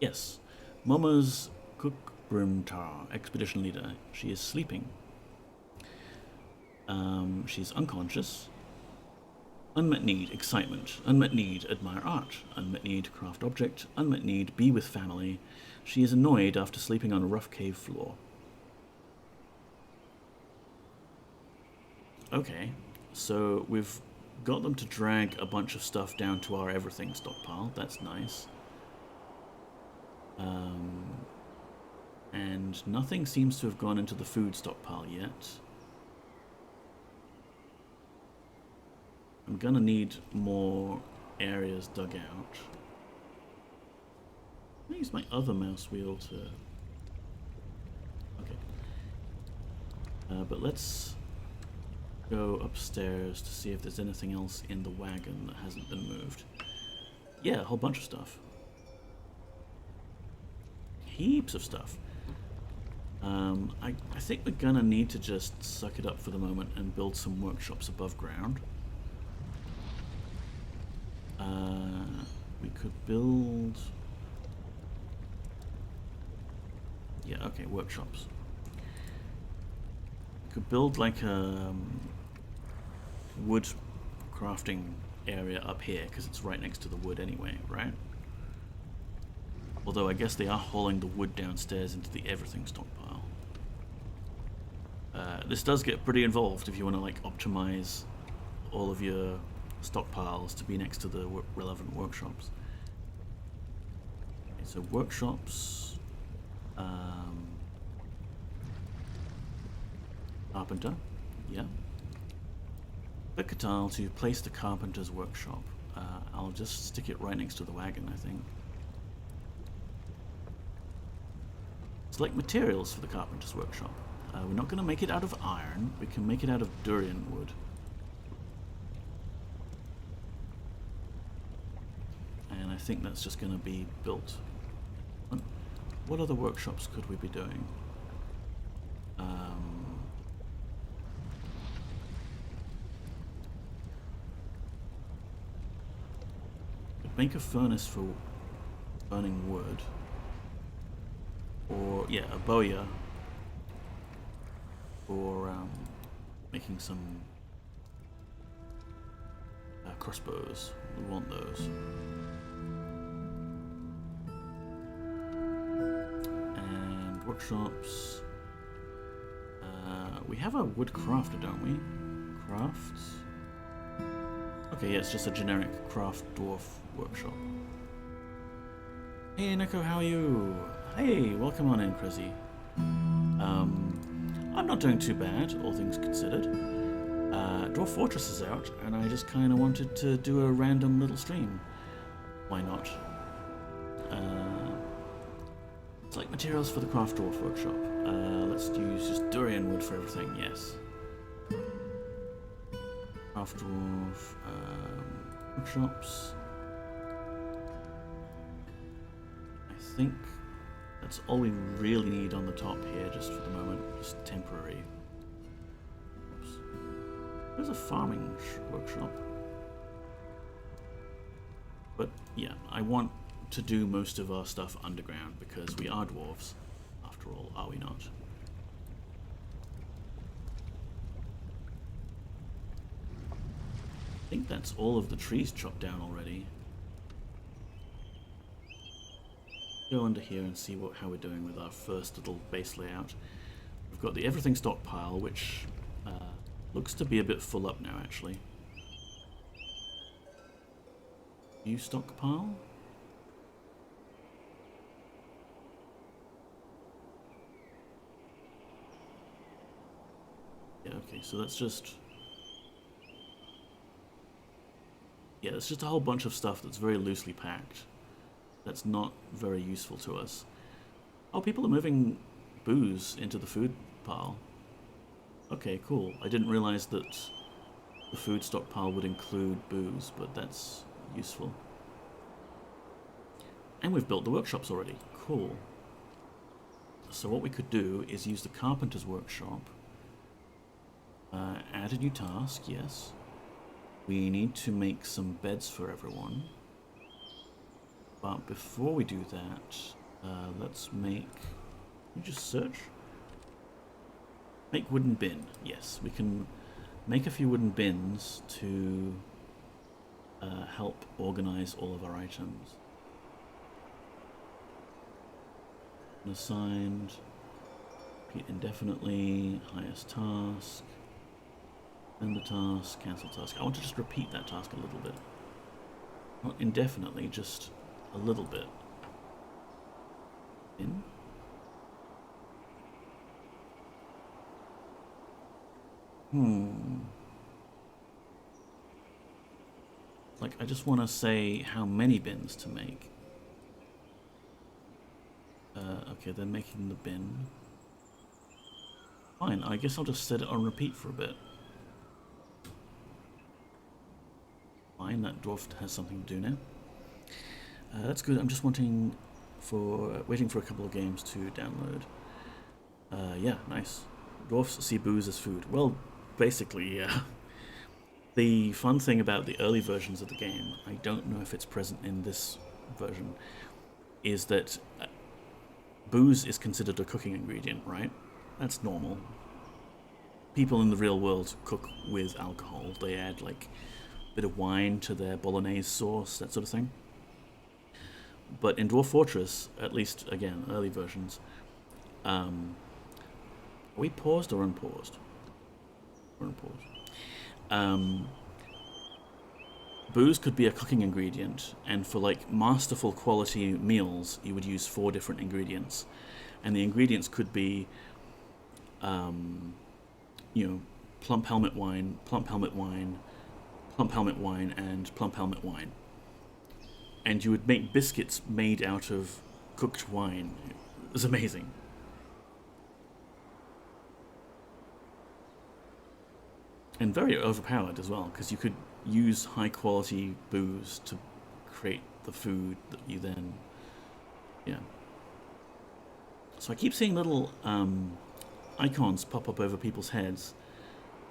Yes, Momo's Cook Brimtar, expedition leader. She is sleeping. She's unconscious. Unmet need, excitement. Unmet need, admire art. Unmet need, craft object. Unmet need, be with family. She is annoyed after sleeping on a rough cave floor. Okay, so we've got them to drag a bunch of stuff down to our everything stockpile. That's nice. And nothing seems to have gone into the food stockpile yet. I'm gonna need more areas dug out. I'll use my other mouse wheel to... Okay. But let's go upstairs to see if there's anything else in the wagon that hasn't been moved. Yeah, a whole bunch of stuff. Heaps of stuff. I think we're gonna need to just suck it up for the moment and build some workshops above ground. We could build... Yeah, okay, workshops. We could build like a wood crafting area up here, because it's right next to the wood anyway, right? Although I guess they are hauling the wood downstairs into the everything stockpile. This does get pretty involved if you want to like optimize all of your stockpiles to be next to the relevant workshops. Okay, so workshops, carpenter, yeah. Click a tile to place the carpenter's workshop. I'll just stick it right next to the wagon, I think. Select materials for the carpenter's workshop. We're not going to make it out of iron. We can make it out of durian wood. And I think that's just going to be built. What other workshops could we be doing? Make a furnace for burning wood. Or, yeah, a bowyer for making some crossbows. We want those. And workshops. We have a wood crafter, don't we? Crafts. Okay, yeah, it's just a generic craft dwarf workshop. Hey, Neko, how are you? Hey, welcome on in, Crizzy. I'm not doing too bad, all things considered. Dwarf Fortress is out, and I just kind of wanted to do a random little stream. Why not? Select materials for the craft dwarf workshop. Let's use just durian wood for everything, yes. Craft dwarf workshops. I think that's all we really need on the top here, just for the moment, just temporary. Oops. There's a farming workshop. But yeah, I want to do most of our stuff underground because we are dwarves, after all, are we not? I think that's all of the trees chopped down already. Go under here and see how we're doing with our first little base layout. We've got the everything stockpile, which looks to be a bit full up now, actually. New stockpile? Yeah, okay, so that's just... Yeah, it's just a whole bunch of stuff that's very loosely packed. That's not very useful to us. Oh, people are moving booze into the food pile. Okay, cool. I didn't realize that the food stockpile would include booze, but that's useful. And we've built the workshops already. Cool. So what we could do is use the carpenter's workshop. Add a new task, yes. We need to make some beds for everyone. But before we do that, let's make... Can you just search? Make wooden bin. Yes, we can make a few wooden bins to help organize all of our items. Unassigned. Repeat indefinitely. Highest task. End the task. Cancel task. I want to just repeat that task a little bit. Not indefinitely, just a little bit. In. Like, I just want to say how many bins to make. Okay, they're making the bin. Fine, I guess I'll just set it on repeat for a bit. Fine, that dwarf has something to do now. That's good. I'm just waiting for a couple of games to download. Yeah, nice. Dwarfs see booze as food. Well, basically, yeah. The fun thing about the early versions of the game, I don't know if it's present in this version, is that booze is considered a cooking ingredient, right? That's normal. People in the real world cook with alcohol. They add, like, a bit of wine to their bolognese sauce, that sort of thing. But in Dwarf Fortress, at least, again, early versions, are we paused or unpaused? We're unpaused. Booze could be a cooking ingredient, and for like masterful quality meals, you would use 4 different ingredients, and the ingredients could be, you know, plump helmet wine, plump helmet wine, plump helmet wine, and plump helmet wine. And you would make biscuits made out of cooked wine. It was amazing. And very overpowered as well, because you could use high quality booze to create the food that you then... Yeah. So I keep seeing little icons pop up over people's heads,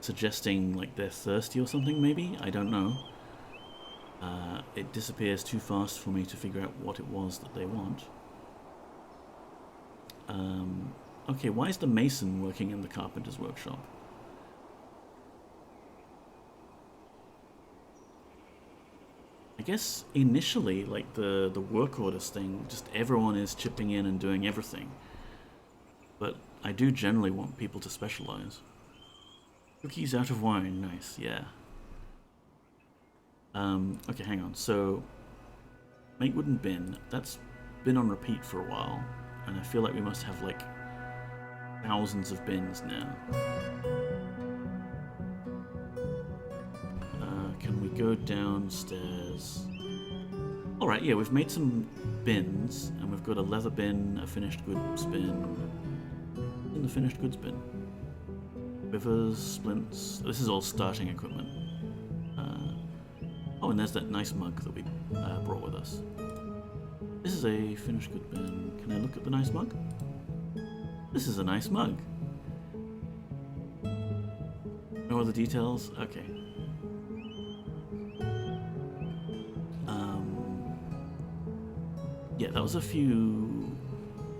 suggesting like they're thirsty or something, maybe? I don't know. It disappears too fast for me to figure out what it was that they want. Okay, why is the mason working in the carpenter's workshop? I guess initially, like the work orders thing, just everyone is chipping in and doing everything. But I do generally want people to specialize. Cookies out of wine, nice, yeah. Okay, hang on. So, make wooden bin. That's been on repeat for a while, and I feel like we must have like thousands of bins now. Can we go downstairs? Alright, yeah, we've made some bins, and we've got a leather bin, a finished goods bin, and the finished goods bin. Rivers, splints. This is all starting equipment. Oh, and there's that nice mug that we brought with us. This is a finished goods bin. Can I look at the nice mug? This is a nice mug. No other details? Okay. that was a few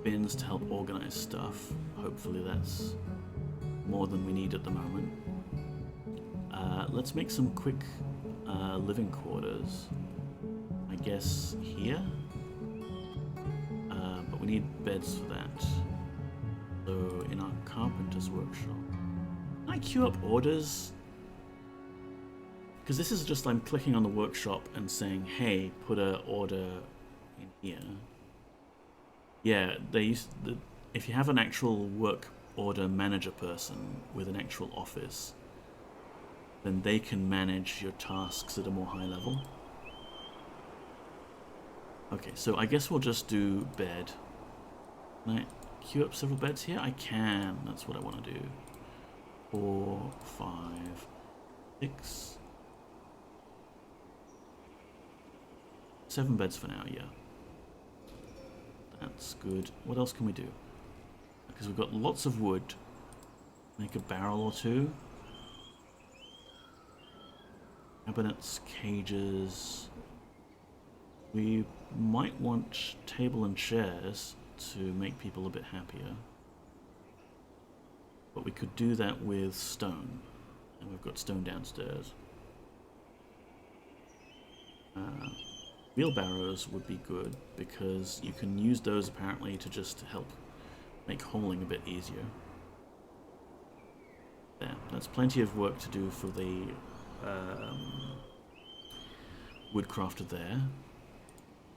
bins to help organize stuff. Hopefully that's more than we need at the moment. Let's make some quick living quarters. I guess here? But we need beds for that. So in our carpenter's workshop. Can I queue up orders? Because this is just I'm clicking on the workshop and saying, hey, put an order in here. Yeah, if you have an actual work order manager person with an actual office, then they can manage your tasks at a more high level. Okay, so I guess we'll just do bed. Can I queue up several beds here? I can. That's what I want to do. 4, 5, 6, 7 beds for now, yeah. That's good. What else can we do? Because we've got lots of wood. Make a barrel or two. Cabinets, cages. We might want table and chairs to make people a bit happier. But we could do that with stone. And we've got stone downstairs. Wheelbarrows would be good because you can use those apparently to just help make hauling a bit easier. There, that's plenty of work to do for the woodcrafter there.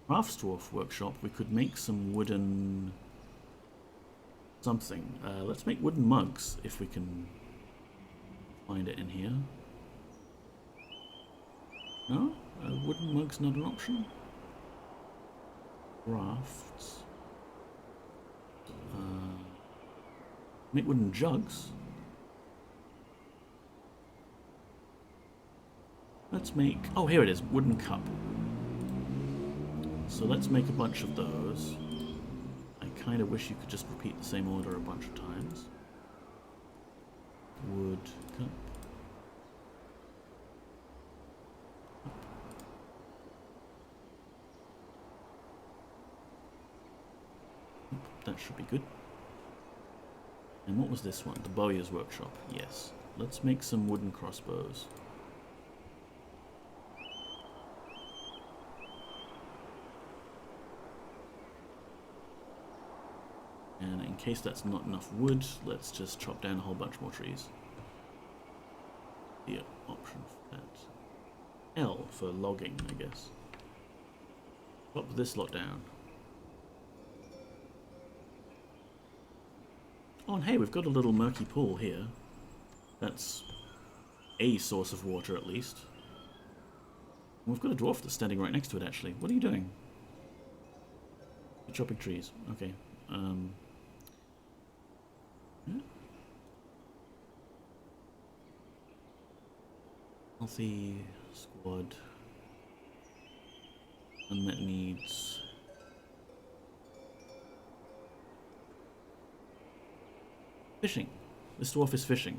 Dwarf workshop, we could make some wooden something. Let's make wooden mugs if we can find it in here. No? Wooden mugs not an option? Crafts. Make wooden jugs. Let's make... oh, here it is. Wooden cup. So let's make a bunch of those. I kind of wish you could just repeat the same order a bunch of times. Wood cup. That should be good. And what was this one? The bowyer's workshop. Yes. Let's make some wooden crossbows. And in case that's not enough wood, let's just chop down a whole bunch more trees. The option for that. L for logging, I guess. Chop this lot down. Oh, and hey, we've got a little murky pool here. That's a source of water, at least. And we've got a dwarf that's standing right next to it, actually. What are you doing? You're chopping trees. Okay. Yeah. Healthy squad. Unmet needs. Fishing. This dwarf is fishing.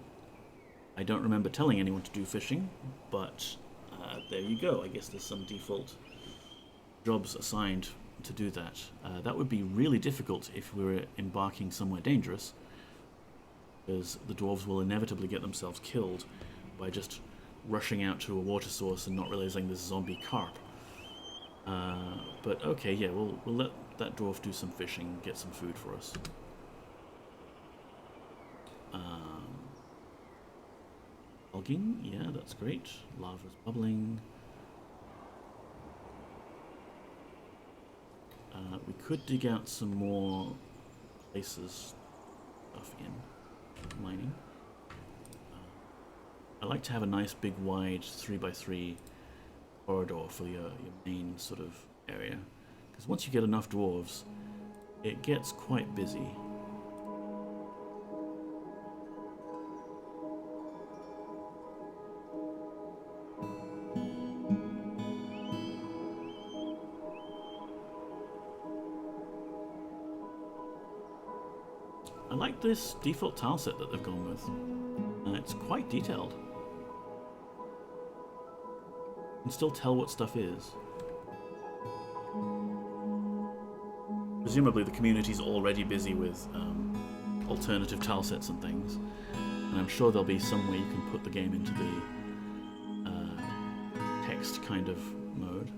I don't remember telling anyone to do fishing, but there you go. I guess there's some default jobs assigned to do that. That would be really difficult if we were embarking somewhere dangerous, because the dwarves will inevitably get themselves killed by just rushing out to a water source and not realizing there's a zombie carp. But okay, yeah, we'll let that dwarf do some fishing, get some food for us. Logging, yeah, that's great. Lava's bubbling. We could dig out some more places stuff in mining. I like to have a nice big wide 3x3 corridor for your main sort of area, because once you get enough dwarves, it gets quite busy. I like this default tile set that they've gone with. It's quite detailed. You can still tell what stuff is. presumably the community's already busy with alternative tile sets and things, and I'm sure there'll be some way you can put the game into the text kind of mode.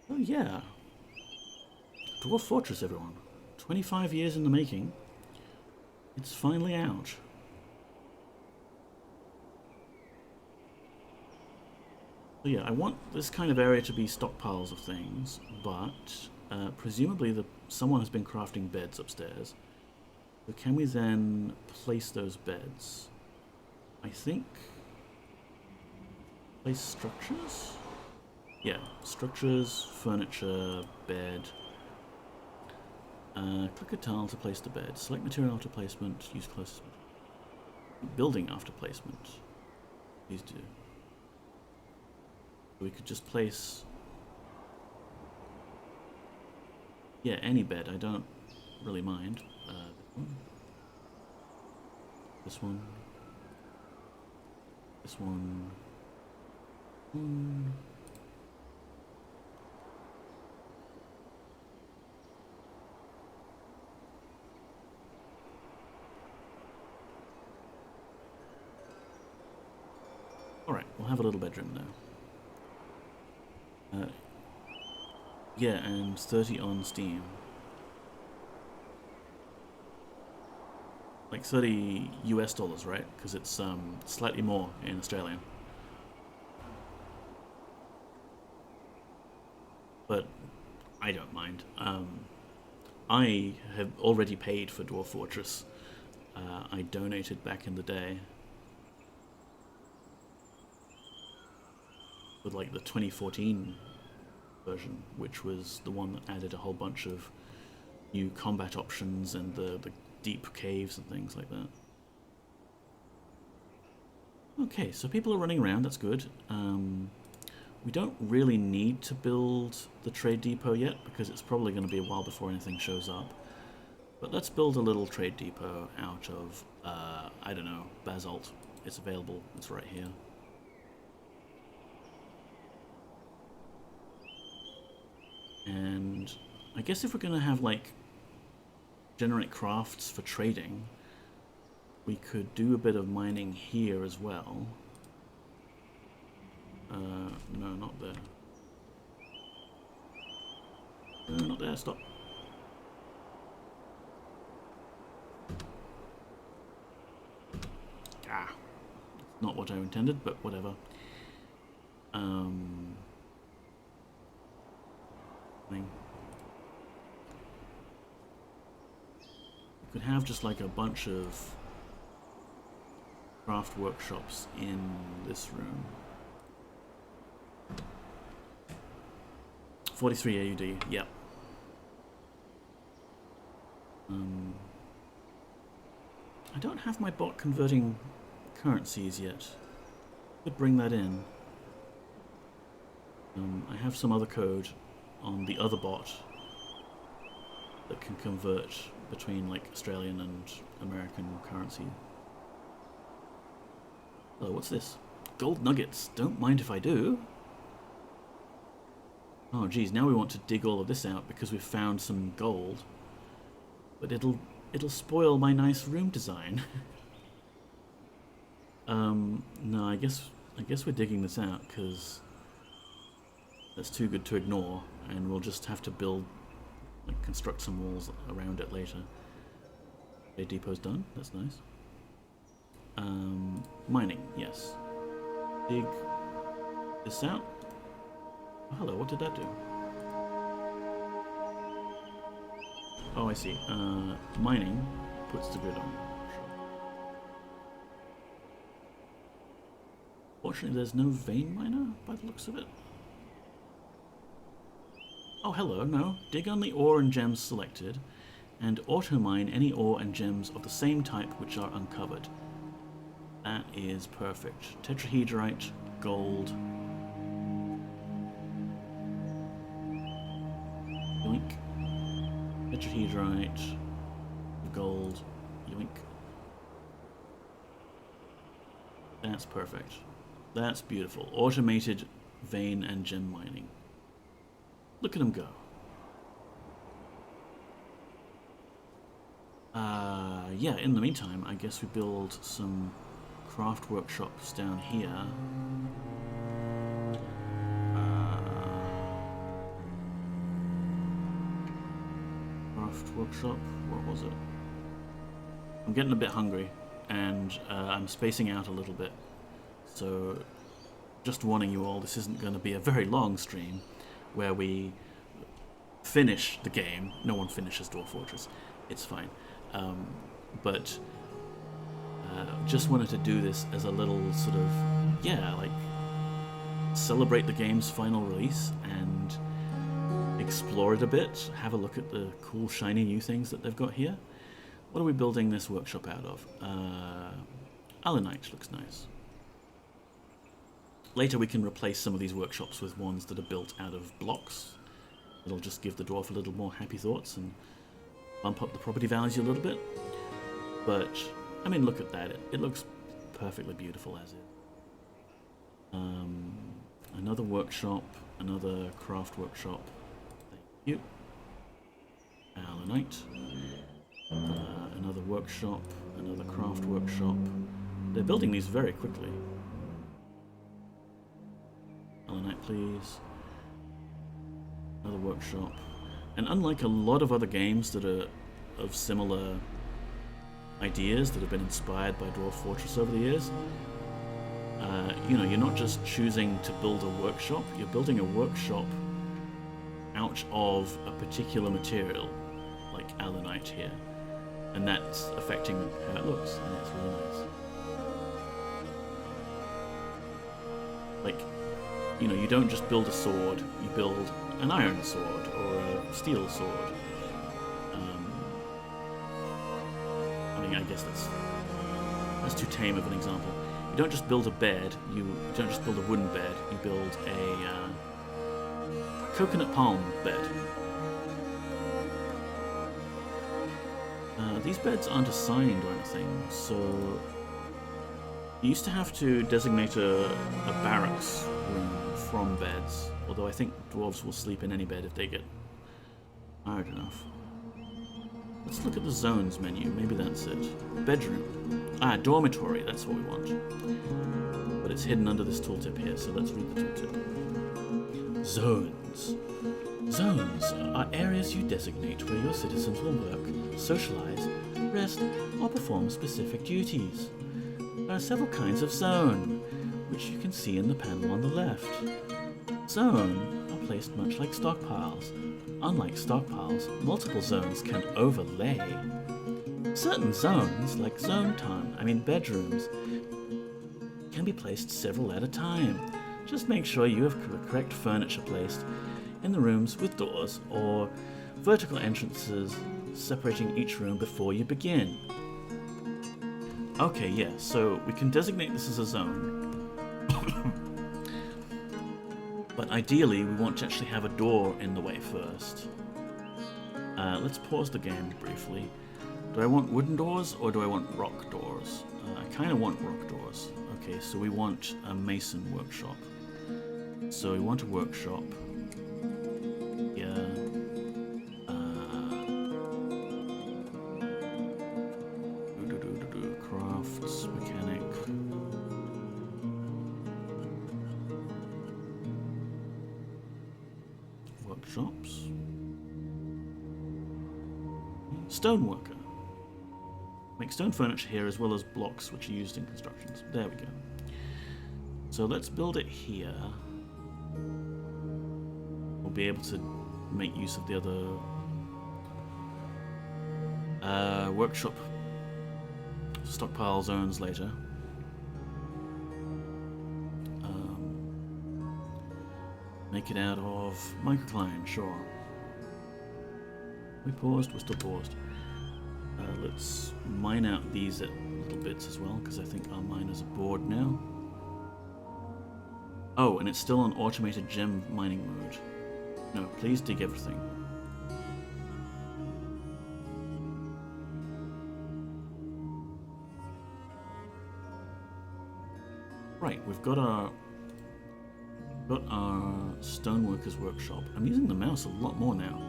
Oh yeah. Dwarf Fortress, everyone. 25 years in the making. It's finally out. So yeah, I want this kind of area to be stockpiles of things, but presumably someone has been crafting beds upstairs. So can we then place those beds? I think... place structures? Yeah, structures, furniture, bed. Click a tile to place the bed. Select material after placement. Use closest building after placement. Please do. We could just place... yeah, any bed. I don't really mind. This one. This one. Alright, we'll have a little bedroom now. Yeah, and 30 on Steam. Like 30 US dollars, right? Because it's slightly more in Australian. But I don't mind. I have already paid for Dwarf Fortress. I donated back in the day. With like the 2014 version, which was the one that added a whole bunch of new combat options and the deep caves and things like that. Okay, so people are running around, that's good. We don't really need to build the trade depot yet, because it's probably going to be a while before anything shows up. But let's build a little trade depot out of, I don't know, basalt. It's available, it's right here. And I guess if we're going to have, like, generate crafts for trading, we could do a bit of mining here as well. No, not there. No, not there, stop. Ah, not what I intended, but whatever. You could have just like a bunch of craft workshops in this room. 43 AUD, yep. I don't have my bot converting currencies yet. Could bring that in. I have some other code on the other bot that can convert between like Australian and American currency. Oh, what's this? Gold nuggets. Don't mind if I do. Oh geez, now we want to dig all of this out because we've found some gold. But it'll spoil my nice room design. No, I guess we're digging this out because that's too good to ignore, and we'll just have to build, like, construct some walls around it later. Okay, depot's done. That's nice. Mining, yes. Dig this out. Oh, hello, what did that do? Oh, I see. Mining puts the grid on. Fortunately, there's no vein miner by the looks of it. Oh, hello, no. Dig on the ore and gems selected, and auto-mine any ore and gems of the same type which are uncovered. That is perfect. Tetrahedrite, gold. Yoink. tetrahedrite, gold, yoink. That's perfect. That's beautiful. Automated vein and gem mining. Look at them go. Yeah, in the meantime, I guess we build some craft workshops down here. Craft workshop, what was it? I'm getting a bit hungry, and I'm spacing out a little bit. So, just warning you all, this isn't going to be a very long stream where we finish the game. No one finishes Dwarf Fortress. It's fine. But just wanted to do this as a little sort of, yeah, like celebrate the game's final release and explore it a bit, have a look at the cool shiny new things that they've got here. What are we building this workshop out of? Allanite looks nice. Later we can replace some of these workshops with ones that are built out of blocks. It'll just give the dwarf a little more happy thoughts and bump up the property values a little bit. But, I mean, look at that. It looks perfectly beautiful as is. Another workshop, another craft workshop. Thank you. Allanite. Another workshop, another craft workshop. They're building these very quickly. Allanite, please. Another workshop. And unlike a lot of other games that are of similar ideas that have been inspired by Dwarf Fortress over the years, you know, you're not just choosing to build a workshop, you're building a workshop out of a particular material, like Allanite here. And that's affecting how it looks, and it's really nice. Like, you know, you don't just build a sword, you build an iron sword or a steel sword. I mean, I guess that's too tame of an example. You don't just build a bed, you don't just build a wooden bed, you build a coconut palm bed. These beds aren't assigned or anything, so you used to have to designate a barracks room from beds, although I think dwarves will sleep in any bed if they get tired enough. Let's look at the zones menu, maybe that's it. Bedroom. Dormitory, that's what we want. But it's hidden under this tooltip here, so let's read the tooltip. Zones. Zones are areas you designate where your citizens will work, socialize, rest, or perform specific duties. There are several kinds of zone, which you can see in the panel on the left. Zone are placed much like stockpiles. Unlike stockpiles, multiple zones can overlay. Certain zones, like bedrooms, can be placed several at a time. Just make sure you have the correct furniture placed in the rooms with doors or vertical entrances separating each room before you begin. Okay, yeah, so we can designate this as a zone. But ideally, we want to actually have a door in the way first. Let's pause the game briefly. Do I want wooden doors or do I want rock doors? I kind of want rock doors. Okay, so we want a mason workshop. So we want a workshop. Yeah. Crafts, mechanic. Workshops. Stoneworker. Make stone furniture here as well as blocks which are used in constructions. There we go. So let's build it here. We'll be able to make use of the other workshop stockpile zones later. Make it out of microcline, sure. We paused, we're still paused. Let's mine out these little bits as well, because I think our miners are bored now. Oh, and it's still on automated gem mining mode. No, please dig everything. Right, we've got our stoneworkers workshop. I'm using the mouse a lot more now.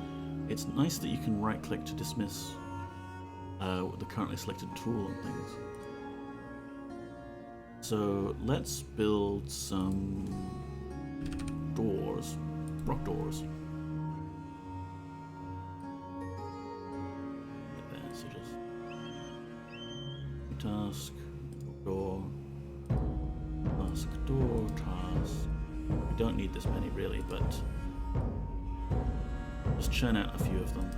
It's nice that you can right-click to dismiss the currently selected tool and things. So let's build some doors, rock doors. There, so just task, door, task, door, task. We don't need this many really, but just churn out a few of them.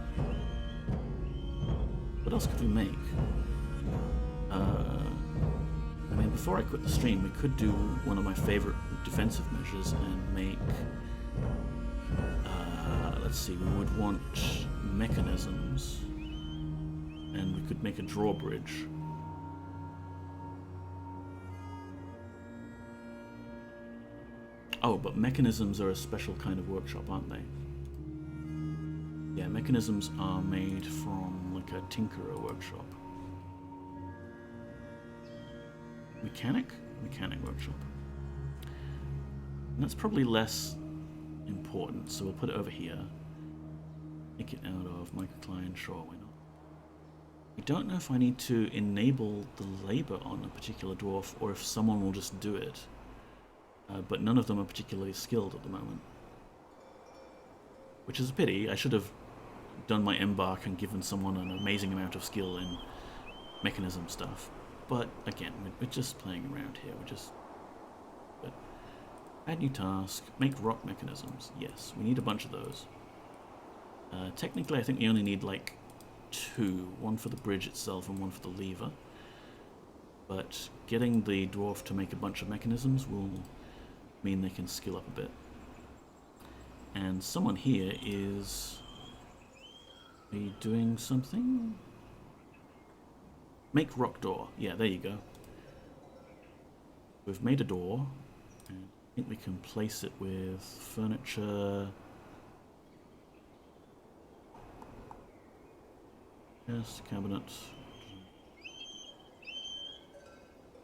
What else could we make? I mean, before I quit the stream, we could do one of my favorite defensive measures and make, let's see, we would want mechanisms, and we could make a drawbridge. Oh, but mechanisms are a special kind of workshop, aren't they? Yeah, mechanisms are made from like a tinkerer workshop. Mechanic workshop. And that's probably less important, so we'll put it over here. Make it out of microcline, sure, why not? I don't know if I need to enable the labor on a particular dwarf or if someone will just do it. But none of them are particularly skilled at the moment. Which is a pity. I should have done my embark and given someone an amazing amount of skill in mechanism stuff. But again, we're just playing around here. But add new task, make rock mechanisms. Yes, we need a bunch of those. Technically, I think we only need like 2. One for the bridge itself and one for the lever. But getting the dwarf to make a bunch of mechanisms will mean they can skill up a bit. And someone here is... Are you doing something? Make rock door. Yeah, there you go. We've made a door. And I think we can place it with furniture. Yes, cabinet.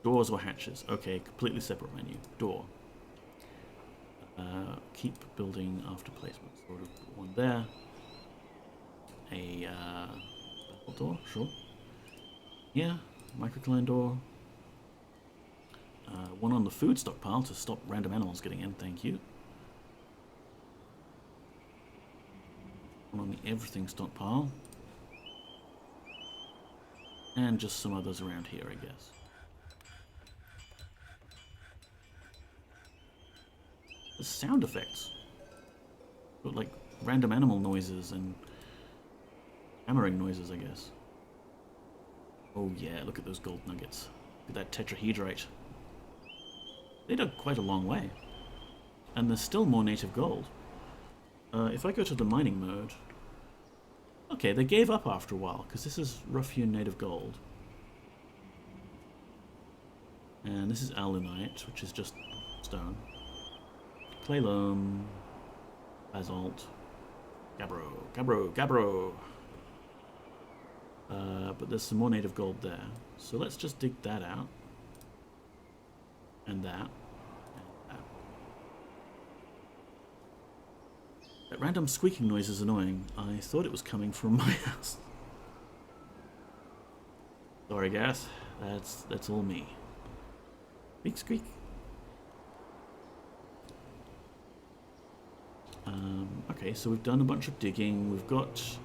Doors or hatches. Okay, completely separate menu. Door. Keep building after placement. So we'll put one there. A battle door, sure. Yeah, microcline door. One on the food stockpile to stop random animals getting in, thank you. One on the everything stockpile. And just some others around here, I guess. The sound effects. Got like random animal noises and hammering noises, I guess. Oh yeah, look at those gold nuggets. Look at that tetrahedrite. They dug quite a long way. And there's still more native gold. If I go to the mining mode... Okay, they gave up after a while, because this is rough-hewn native gold. And this is alunite, which is just stone. Clay loam, basalt, gabbro. But there's some more native gold there. So let's just dig that out. And that. That random squeaking noise is annoying. I thought it was coming from my house. Sorry guys, that's all me. Big squeak. Okay, so we've done a bunch of digging. We've got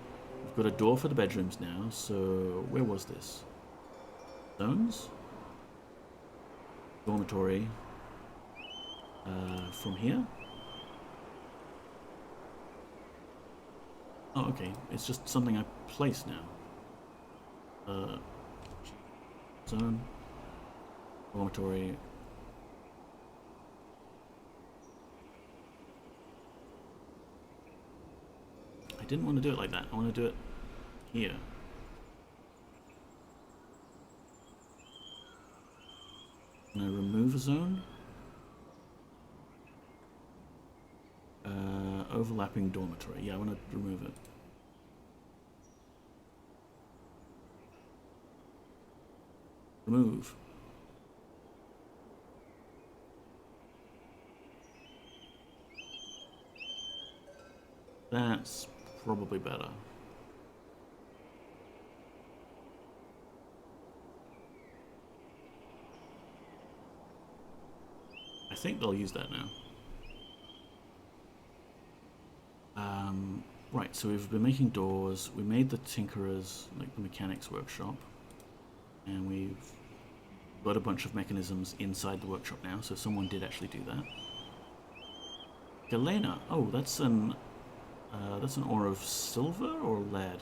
a door for the bedrooms now. So where was this? Zones? Dormitory. From here? Oh, okay. It's just something I place now. Zone. Dormitory. I didn't want to do it like that. I want to do it here. Can I remove a zone? Overlapping dormitory. Yeah, I want to remove it. Remove. That's probably better. I think they'll use that now. Right, so we've been making doors. We made the tinkerers, like the mechanics workshop. And we've got a bunch of mechanisms inside the workshop now, so someone did actually do that. Galena. Oh, that's an ore of silver or lead?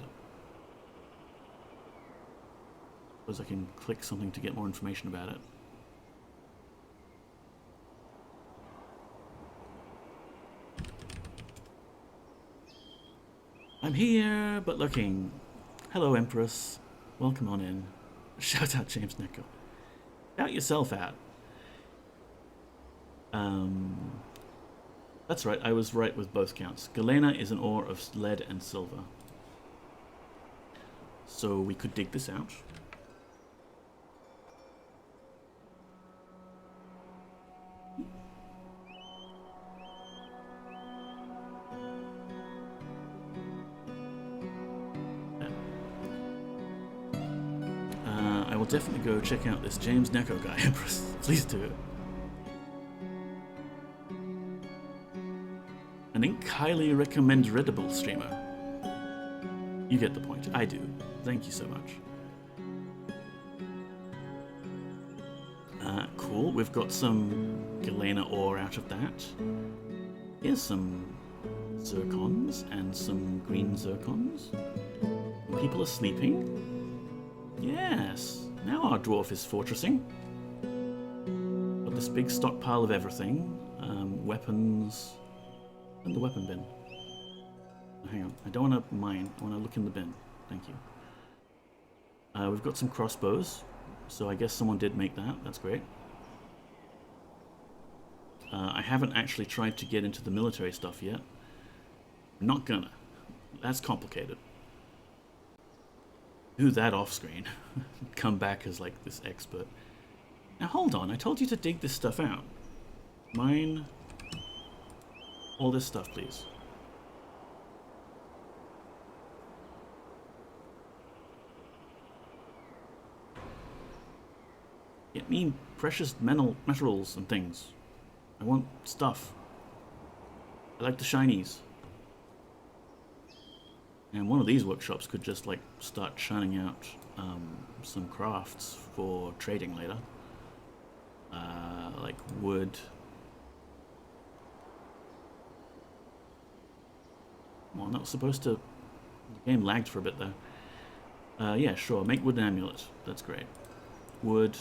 Suppose I can click something to get more information about it. I'm here, but looking. Hello, Empress. Welcome on in. Shout out James Necko. Shout yourself out. That's right, I was right with both counts. Galena is an ore of lead and silver. So we could dig this out. I will definitely go check out this James Necko guy, Empress. Please do. An ink highly recommendable streamer. You get the point. I do. Thank you so much. Cool. We've got some Galena ore out of that. Here's some zircons and some green zircons. People are sleeping. Yes. Now our dwarf is fortressing. Got this big stockpile of everything. Weapons. And the weapon bin. Oh, hang on. I don't want to mine. I want to look in the bin. Thank you. We've got some crossbows. So I guess someone did make that. That's great. I haven't actually tried to get into the military stuff yet. I'm not gonna. That's complicated. Do that off screen. Come back as like this expert. Now hold on. I told you to dig this stuff out. Mine all this stuff, please. Get me precious metals and things. I want stuff. I like the shinies. And one of these workshops could just like start churning out some crafts for trading later. Like wood. Well, not supposed to. The game lagged for a bit there. Yeah, sure. Make wood and amulet. That's great. Wood.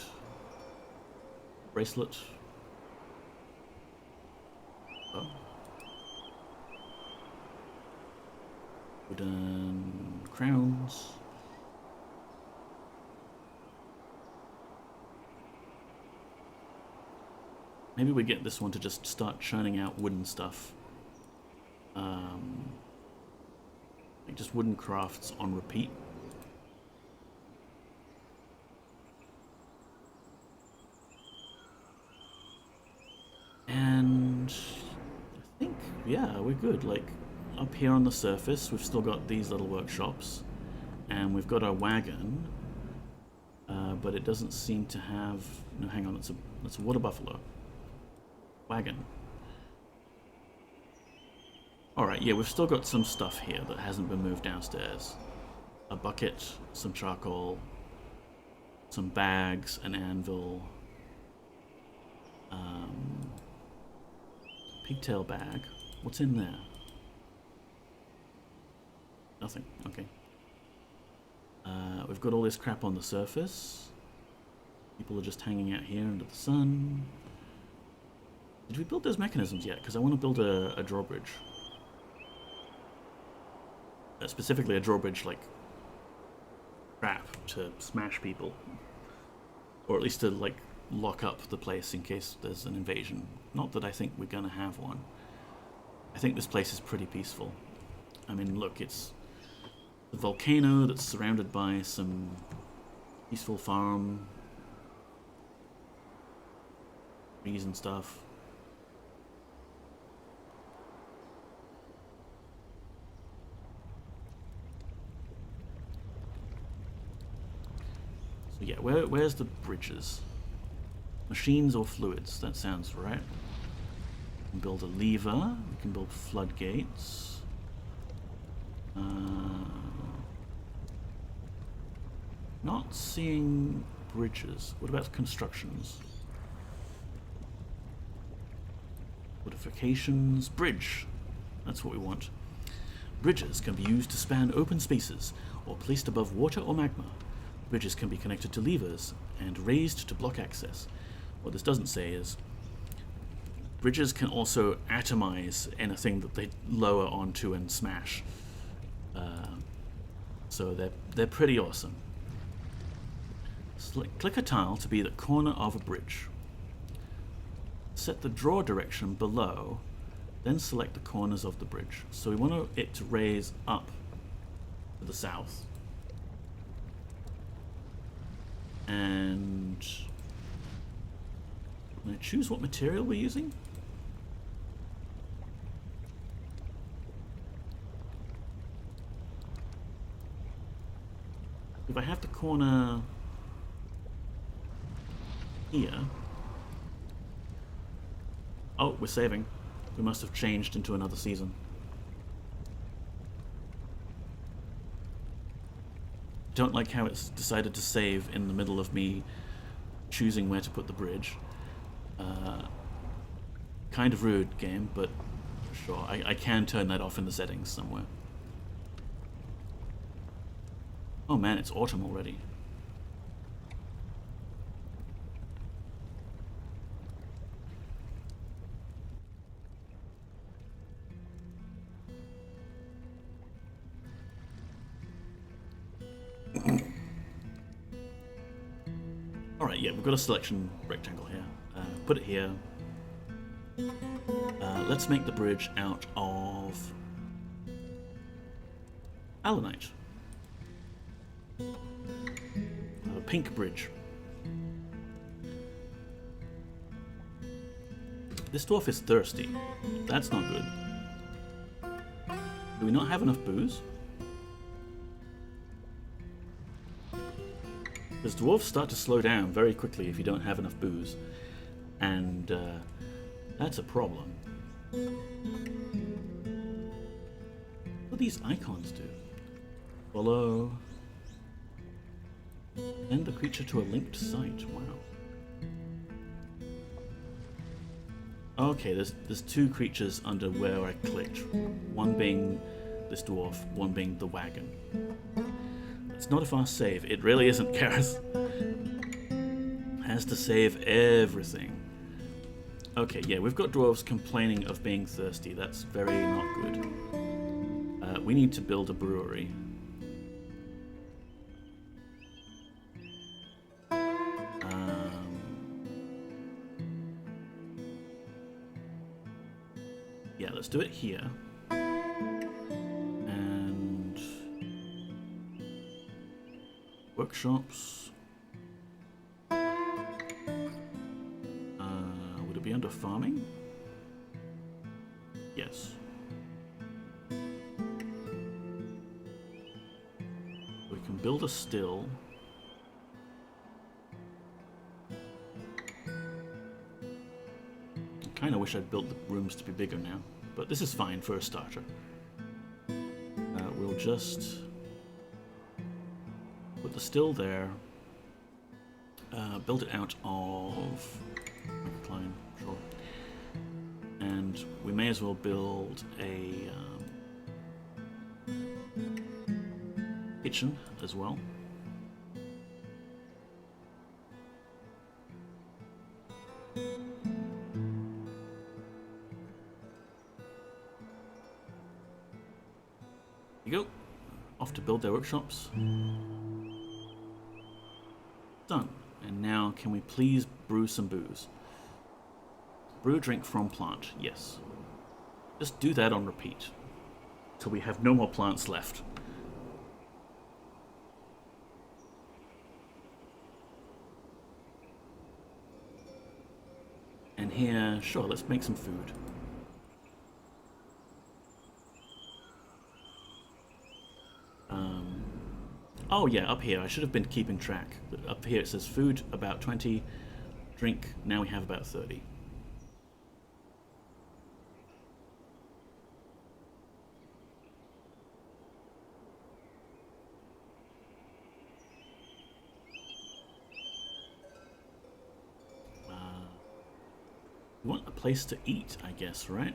Bracelet. Oh. Wooden crowns. Maybe we get this one to just start churning out wooden stuff. Like just wooden crafts on repeat. And I think, yeah, we're good. Like up here on the surface, we've still got these little workshops, and we've got our wagon, but it doesn't seem to have. No, hang on, it's a water buffalo wagon. Alright, yeah, we've still got some stuff here that hasn't been moved downstairs. A bucket, some charcoal, some bags, an anvil, pigtail bag. What's in there? Nothing. Okay. We've got all this crap on the surface. People are just hanging out here under the sun. Did we build those mechanisms yet? Because I want to build a drawbridge. Specifically a drawbridge like trap to smash people. Or at least to like lock up the place in case there's an invasion. Not that I think we're gonna have one. I think this place is pretty peaceful. I mean, look, it's a volcano that's surrounded by some peaceful farm trees and stuff. Yeah, where's the bridges? Machines or fluids? That sounds right. We can build a lever. We can build floodgates. Not seeing bridges. What about constructions? Fortifications. Bridge. That's what we want. Bridges can be used to span open spaces or placed above water or magma. Bridges can be connected to levers and raised to block access. What this doesn't say is bridges can also atomize anything that they lower onto and smash. So they're pretty awesome. Click a tile to be the corner of a bridge. Set the draw direction below, then select the corners of the bridge. So we want it to raise up to the south. And I'm going to choose what material we're using. If I have the corner here... Oh, we're saving. We must have changed into another season. Don't like how it's decided to save in the middle of me choosing where to put the bridge. Kind of rude, game, but sure, I can turn that off in the settings somewhere. Oh man, it's autumn already. Alright, yeah, we've got a selection rectangle here. Put it here. Let's make the bridge out of allanite. A pink bridge. This dwarf is thirsty. That's not good. Do we not have enough booze? Because dwarves start to slow down very quickly if you don't have enough booze. And that's a problem. What do these icons do? Follow. Send the creature to a linked site. Wow. Okay, there's two creatures under where I clicked. One being this dwarf, one being the wagon. It's not a fast save. It really isn't, Gareth. Has to save everything. Okay, yeah, we've got dwarves complaining of being thirsty. That's very not good. We need to build a brewery. Yeah, let's do it here. And workshops. Would it be under farming? Yes. We can build a still. I kind of wish I'd built the rooms to be bigger now, but this is fine for a starter. We'll just put the still there, build it out of recline, sure, and we may as well build a kitchen as well. Go. Off to build their workshops. Done. And now can we please brew some booze? Brew a drink from plant. Yes. Just do that on repeat till we have no more plants left. And here, sure, let's make some food. Oh yeah, up here. I should have been keeping track. Up here it says food about 20, drink, now we have about 30. You want a place to eat, I guess, right?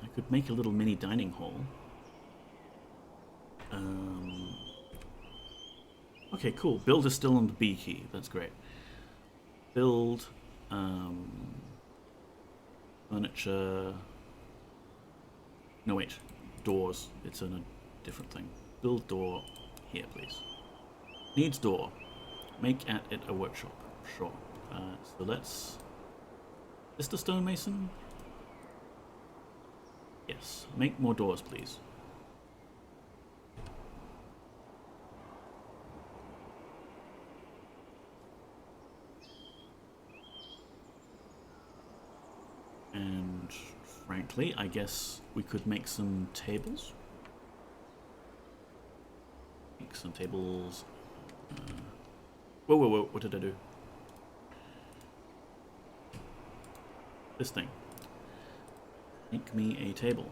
I could make a little mini dining hall. Okay, cool. Build is still on the B key. That's great. Build, furniture. No, wait. Doors. It's in a different thing. Build door here, please. Needs door. Make at it a workshop. Sure. So let's... Is this the stonemason? Yes. Make more doors, please. And frankly, I guess we could make some tables. Make some tables. Whoa, whoa, whoa, what did I do? This thing. Make me a table.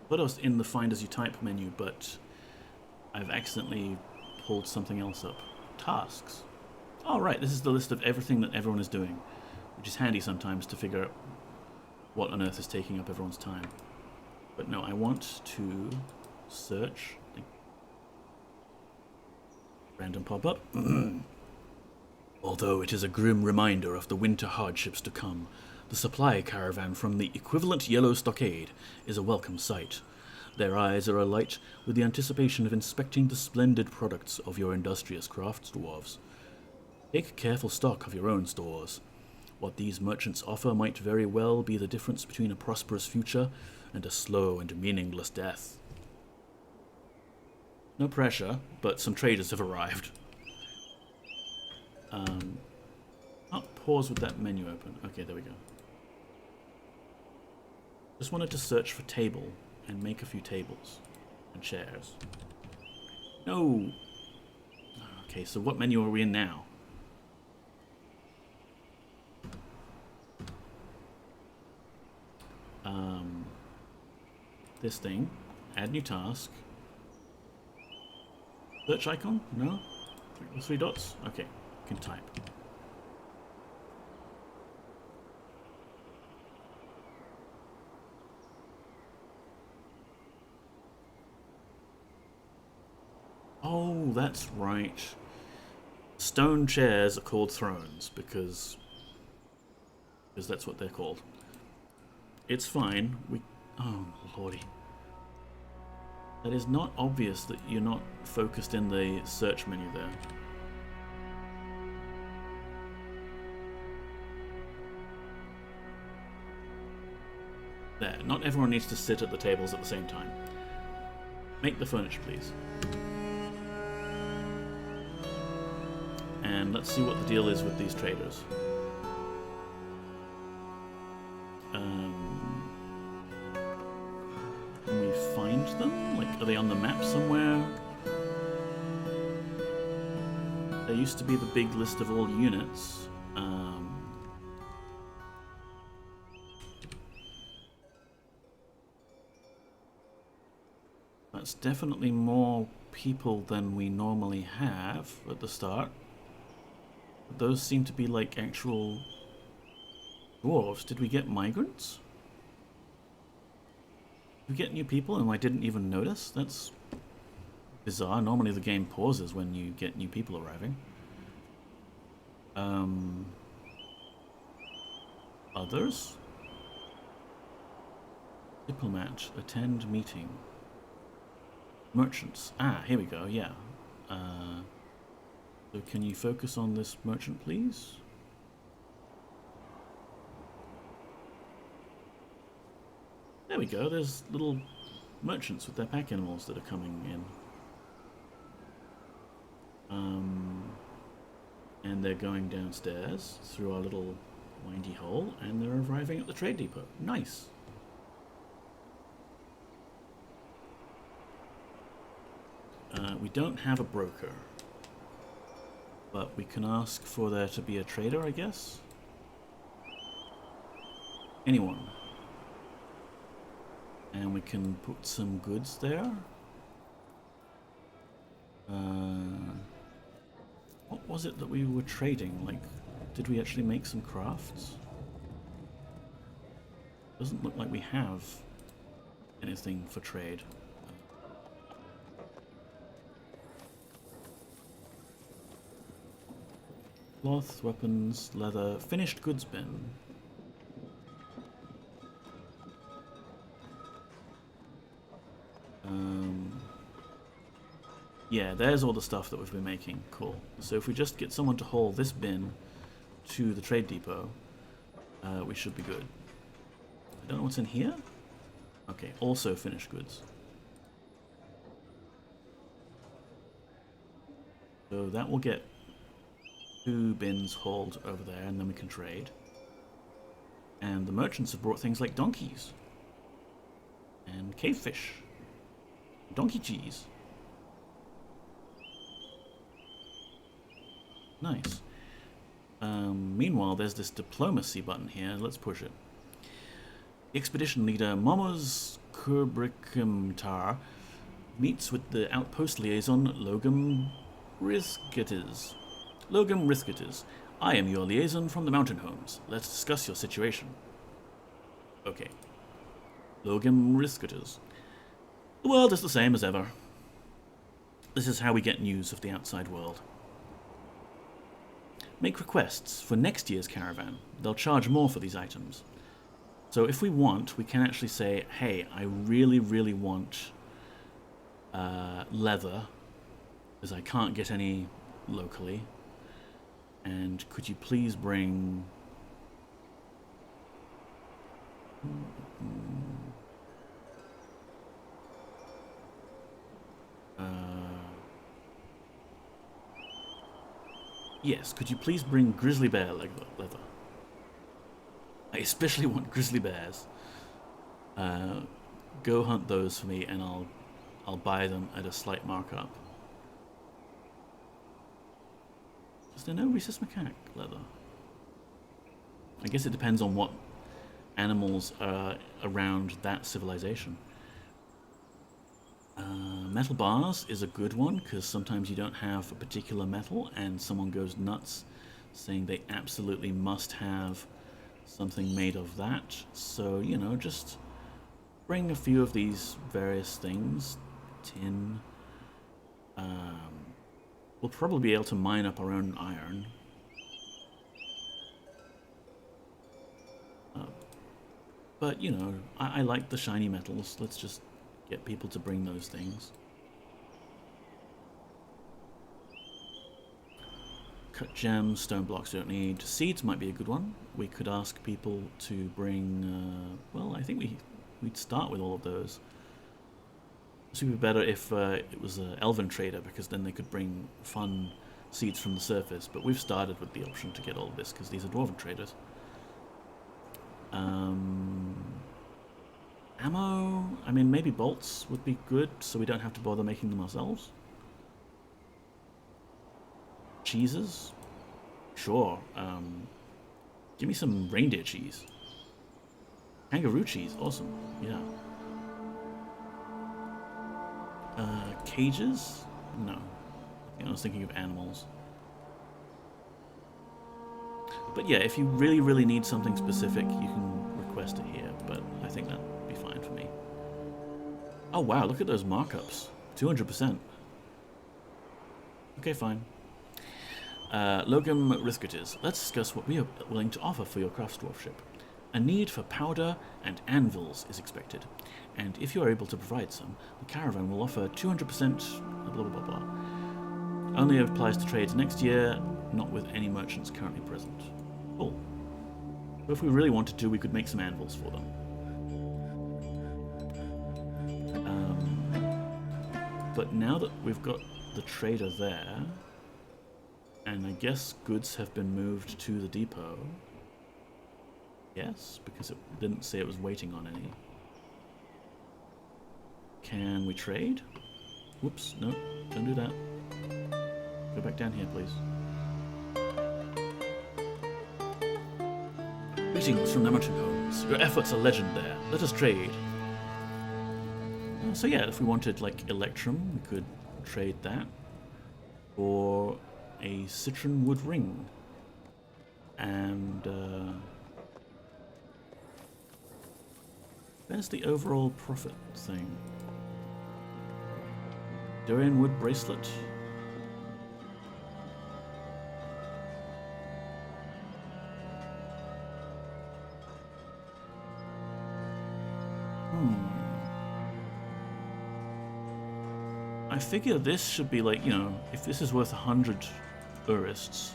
Put us in the find as you type menu, but I've accidentally pulled something else up. Tasks. Oh, right, this is the list of everything that everyone is doing, which is handy sometimes to figure out what on earth is taking up everyone's time. But no, I want to search. Random pop-up. Although it is a grim reminder of the winter hardships to come, the supply caravan from the equivalent Yellow Stockade is a welcome sight. Their eyes are alight with the anticipation of inspecting the splendid products of your industrious crafts dwarves. Take careful stock of your own stores. What these merchants offer might very well be the difference between a prosperous future and a slow and meaningless death. No pressure, but some traders have arrived. I'll pause with that menu open. Okay, there we go. Just wanted to search for table and make a few tables and chairs. No! Okay, so what menu are we in now? This thing. Add new task. Search icon? No? Three dots? Okay, can type. Oh, that's right. Stone chairs are called thrones because that's what they're called. It's fine. Oh, lordy. That is not obvious that you're not focused in the search menu there. There. Not everyone needs to sit at the tables at the same time. Make the furniture, please. And let's see what the deal is with these traders. Can we find them? Like, are they on the map somewhere? There used to be the big list of all units. That's definitely more people than we normally have at the start. But those seem to be like actual dwarves. Did we get migrants? Did we get new people and I didn't even notice? That's bizarre. Normally the game pauses when you get new people arriving. Others? Diplomat. Attend meeting. Merchants. Ah, here we go, yeah. So can you focus on this merchant, please? There we go, there's little merchants with their pack animals that are coming in. And they're going downstairs through our little windy hole, and they're arriving at the trade depot. Nice. We don't have a broker. But we can ask for there to be a trader, I guess? Anyone. And we can put some goods there. What was it that we were trading? Like, did we actually make some crafts? Doesn't look like we have anything for trade. Cloth, weapons, leather, finished goods bin. Yeah, there's all the stuff that we've been making. Cool. So if we just get someone to haul this bin to the trade depot, we should be good. I don't know what's in here. Okay, also finished goods. So that will get 2 bins hauled over there, and then we can trade. And the merchants have brought things like donkeys and cavefish, donkey cheese. Nice. Meanwhile, there's this diplomacy button here. Let's push it. Expedition leader Momos Kurbrikumtar meets with the outpost liaison Logum Riskitis. Logum Riskitis, I am your liaison from the mountain homes. Let's discuss your situation. Okay. Logum Riskitis. The world is the same as ever. This is how we get news of the outside world. Make requests for next year's caravan. They'll charge more for these items. So if we want, we can actually say, hey, I really, really want leather, as I can't get any locally. And could you please bring... yes, could you please bring grizzly bear leather? I especially want grizzly bears. Go hunt those for me, and I'll buy them at a slight markup. Is there no Urist McNeko leather? I guess it depends on what animals are around that civilization. Metal bars is a good one, because sometimes you don't have a particular metal and someone goes nuts saying they absolutely must have something made of that. So, you know, just bring a few of these various things. Tin. We'll probably be able to mine up our own iron. But, you know, I like the shiny metals. Let's just get people to bring those things. Cut gems, stone blocks don't need. Seeds might be a good one. We could ask people to bring, well, I think we'd start with all of those. It would be better if it was an elven trader, because then they could bring fun seeds from the surface. But we've started with the option to get all of this, because these are dwarven traders. Ammo, I mean, maybe bolts would be good, so we don't have to bother making them ourselves. Cheeses? Sure. Give me some reindeer cheese. Kangaroo cheese, awesome, yeah. Cages? No. I was thinking of animals. But yeah, if you really, really need something specific, you can request it here, but I think that'd be fine for me. Oh wow, look at those markups. 200%. Okay, fine. Logum Riskitis, let's discuss what we are willing to offer for your crafts dwarfship. A need for powder and anvils is expected, and if you are able to provide some, the caravan will offer 200% blah blah blah blah. Only applies to trades next year, not with any merchants currently present. Cool. But if we really wanted to, we could make some anvils for them. But now that we've got the trader there, and I guess goods have been moved to the depot. Yes, because it didn't say it was waiting on any. Can we trade? Whoops, no, don't do that. Go back down here, please. Greetings from the mountain homes. Your efforts are legend there. Let us trade. So yeah, if we wanted like Electrum, we could trade that for a citron wood ring. And where's the overall profit thing? Durian wood bracelet. I figure this should be like, you know, if this is worth 100 Urists,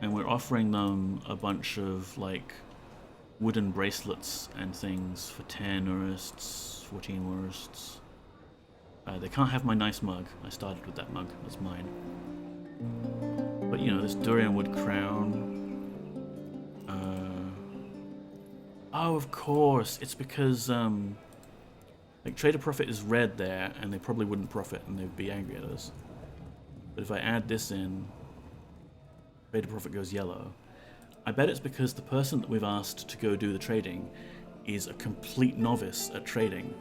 and we're offering them a bunch of like wooden bracelets and things for 10 Urists, 14 Urists. They can't have my nice mug. I started with that mug. That's mine. But you know, this durian wood crown. Oh, of course. It's because like trader profit is red there, and they probably wouldn't profit, and they'd be angry at us. But if I add this in, trader profit goes yellow. I bet it's because the person that we've asked to go do the trading is a complete novice at trading,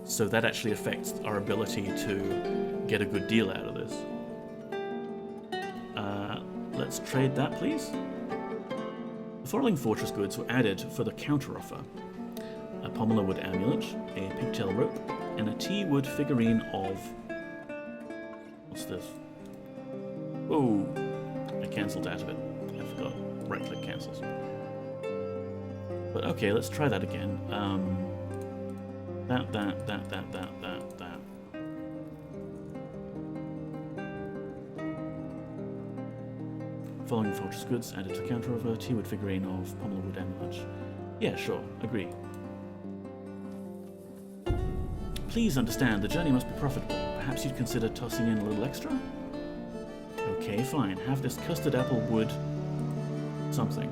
so that actually affects our ability to get a good deal out of this. Let's trade that, please. The following fortress goods were added for the counteroffer: a pomelo wood amulet, a pigtail rope, and a tea wood figurine of... What's this? Whoa! I cancelled out of it. I forgot. Right-click cancels. But okay, let's try that again. That. Following fortress goods added to counter of a tea wood figurine of pomelo wood amulet. Yeah, sure, agree. Please understand, the journey must be profitable. Perhaps you'd consider tossing in a little extra? Okay, fine. Have this custard apple wood... something.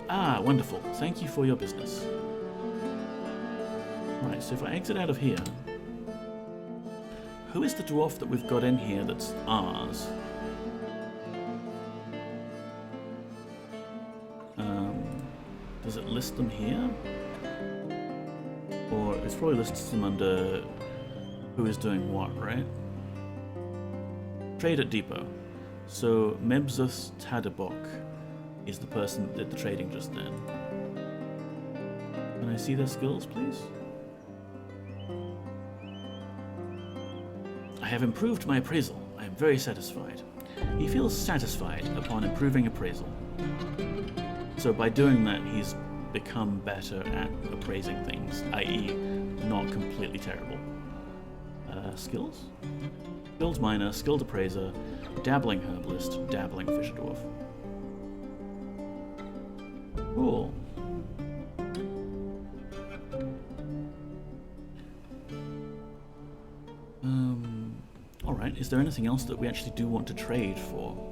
Ah, wonderful. Thank you for your business. Right, so if I exit out of here... Who is the dwarf that we've got in here that's ours? Does it list them here? Or it's probably lists them under who is doing what, right? Trade at depot. So Mebzus Tadabok is the person that did the trading just then. Can I see their skills, please? I have improved my appraisal. I am very satisfied. He feels satisfied upon improving appraisal. So by doing that, he's become better at appraising things, i.e. not completely terrible. Skills? Skilled miner, skilled appraiser, dabbling herbalist, dabbling fisher dwarf. Cool. Alright, is there anything else that we actually do want to trade for?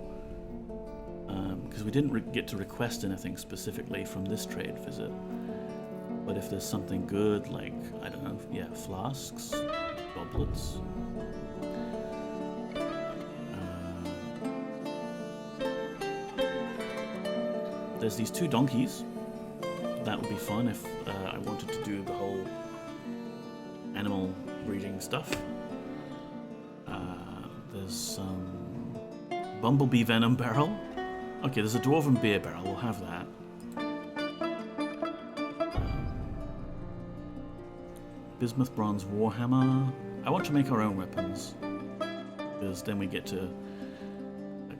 Because we didn't get to request anything specifically from this trade visit. But if there's something good, like, I don't know, yeah, flasks, goblets. There's these 2 donkeys. That would be fun if I wanted to do the whole animal breeding stuff. There's some bumblebee venom barrel. Okay, there's a dwarven beer barrel. We'll have that. Bismuth bronze warhammer. I want to make our own weapons, because then we get to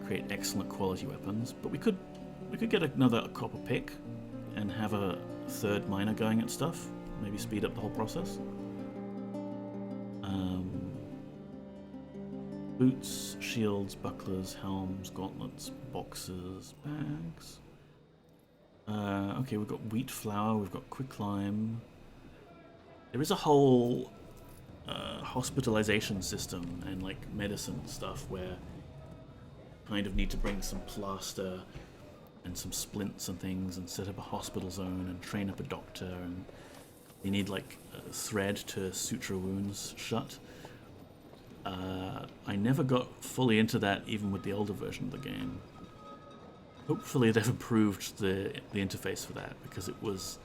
create excellent quality weapons. But we could get another copper pick and have a 3rd miner going at stuff. Maybe speed up the whole process. Boots, shields, bucklers, helms, gauntlets, boxes, bags. Okay, we've got wheat flour, we've got quicklime. There is a whole hospitalization system and like medicine stuff where you kind of need to bring some plaster and some splints and things and set up a hospital zone and train up a doctor and You need like a thread to suture wounds shut. I never got fully into that even with the older version of the game. Hopefully they've improved the interface for that, because it was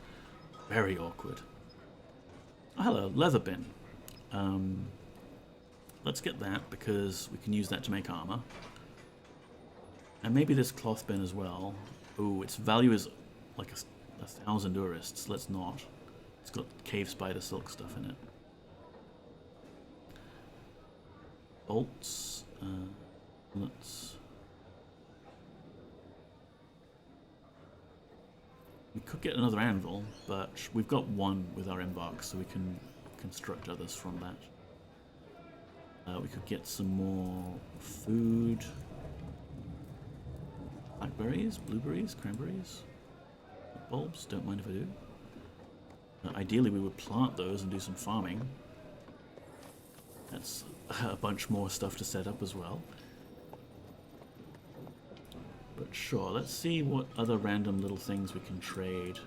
very awkward. Oh, hello, leather bin. Let's get that, because we can use that to make armor. And maybe this cloth bin as well. Ooh, its value is like 1,000 Urists. Let's not. It's got cave spider silk stuff in it. Bolts. Let's... We could get another anvil, but we've got one with our embark, so we can construct others from that. We could get some more food. Blackberries, blueberries, cranberries, bulbs, don't mind if I do. Ideally we would plant those and do some farming. That's a bunch more stuff to set up as well. But sure, let's see what other random little things we can trade.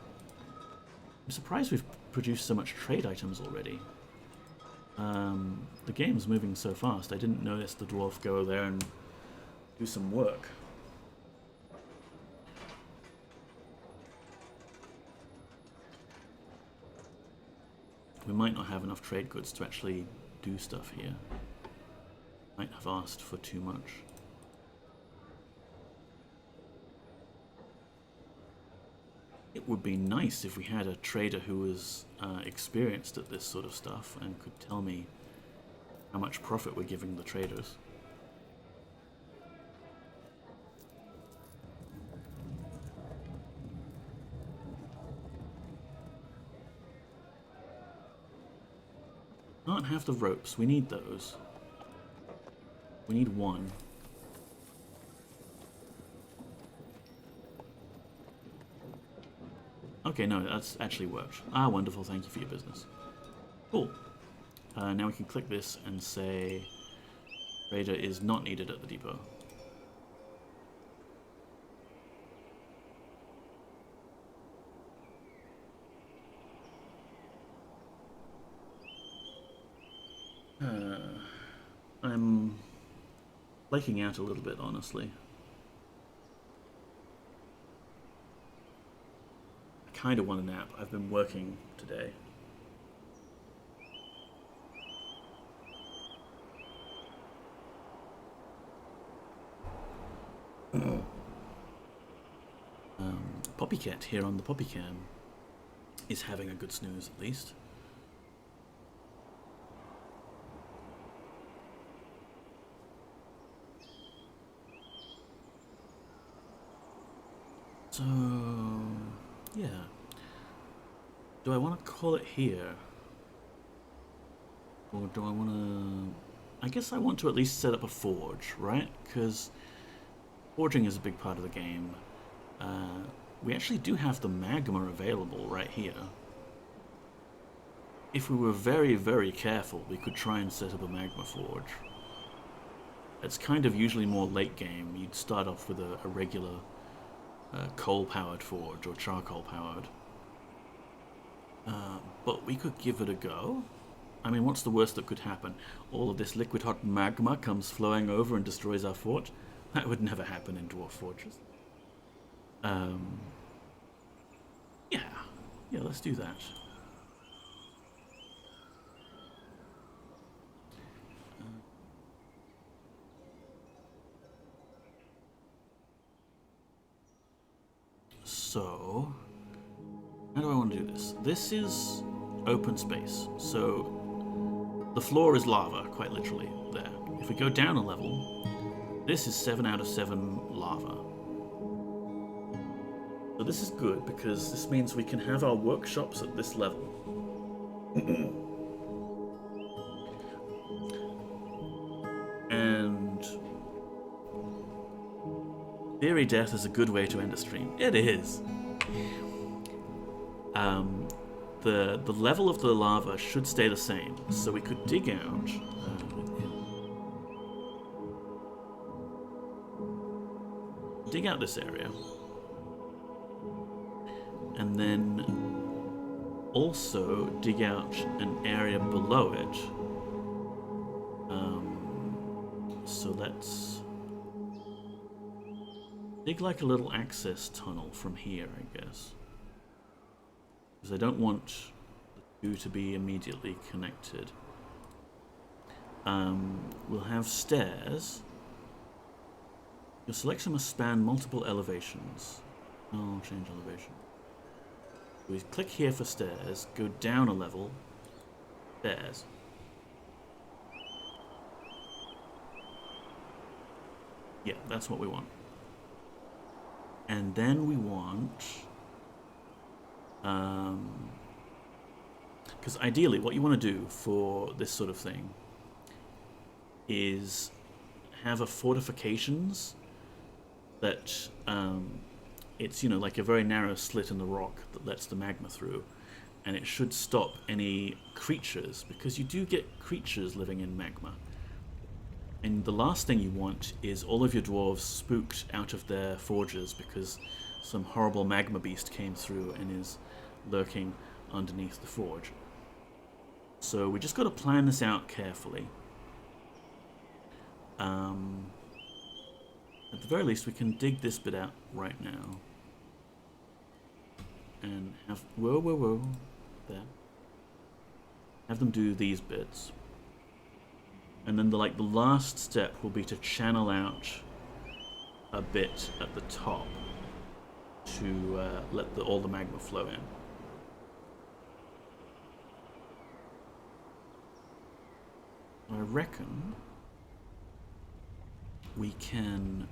I'm surprised we've produced so much trade items already. The game's moving so fast, I didn't notice the dwarf go there and do some work. We might not have enough trade goods to actually do stuff here. Might have asked for too much. It would be nice if we had a trader who was experienced at this sort of stuff and could tell me how much profit we're giving the traders. Can't have the ropes. We need those. We need one. Okay, no, that's actually worked. Ah, wonderful. Thank you for your business. Cool. Now we can click this and say trader is not needed at the depot. I'm flaking out a little bit, honestly. I kind of want a nap. I've been working today. Poppycat here on the Poppycam is having a good snooze, at least. So, yeah. Do I want to call it here? Or do I want to... I guess I want to at least set up a forge, right? Because forging is a big part of the game. We actually do have the magma available right here. If we were very, very careful, we could try and set up a magma forge. It's kind of usually more late game. You'd start off with a regular coal-powered forge or charcoal-powered. But we could give it a go. I mean, what's the worst that could happen? All of this liquid hot magma comes flowing over and destroys our fort? That would never happen in Dwarf Fortress. Yeah, let's do that. So, how do I want to do this? This is open space, so the floor is lava, quite literally, there. If we go down a level, this is 7 out of 7 lava. So this is good, because this means we can have our workshops at this level. And theory death is a good way to end a stream. It is. The level of the lava should stay the same, so we could dig out. Dig out this area, and then also dig out an area below it. So let's dig like a little access tunnel from here, I guess. Because I don't want the two to be immediately connected. We'll have stairs. Your selection must span multiple elevations. I'll change elevation. We click here for stairs, go down a level, stairs. Yeah, that's what we want. And then we want... because ideally what you want to do for this sort of thing is have a fortifications that it's, you know, like a very narrow slit in the rock that lets the magma through, and it should stop any creatures, because you do get creatures living in magma. And the last thing you want is all of your dwarves spooked out of their forges because some horrible magma beast came through and is lurking underneath the forge. So we just got to plan this out carefully. At the very least, we can dig this bit out right now. And have... Whoa. There. Have them do these bits. And then the last step will be to channel out a bit at the top to let all the magma flow in. I reckon we can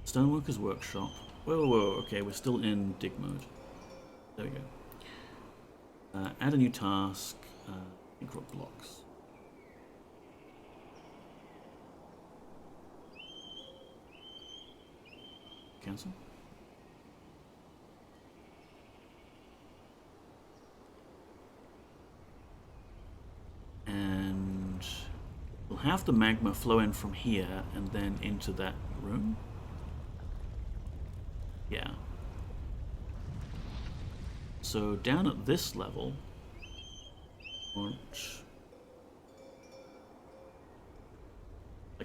Stoneworker's Workshop. Whoa, okay, we're still in dig mode. There we go. Add a new task, ink rock blocks. Cancel. And we'll have the magma flow in from here and then into that room. Yeah. So down at this level,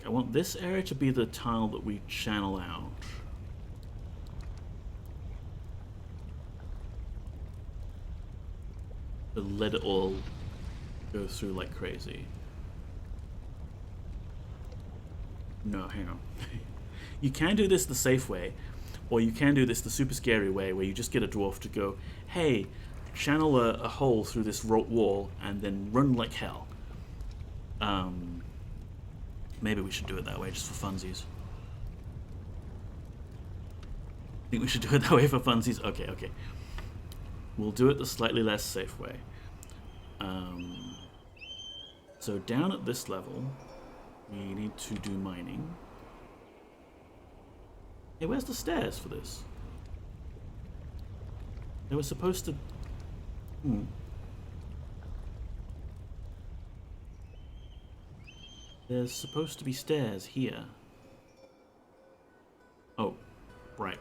I want this area to be the tile that we channel out. To let it all go through like crazy. No, hang on. You can do this the safe way, or you can do this the super scary way, where you just get a dwarf to go, hey, channel a hole through this wall and then run like hell. Maybe we should do it that way, just for funsies. I think we should do it that way for funsies. Okay. We'll do it the slightly less safe way. So down at this level, we need to do mining. Hey, where's the stairs for this? They were supposed to... There's supposed to be stairs here. Oh, right.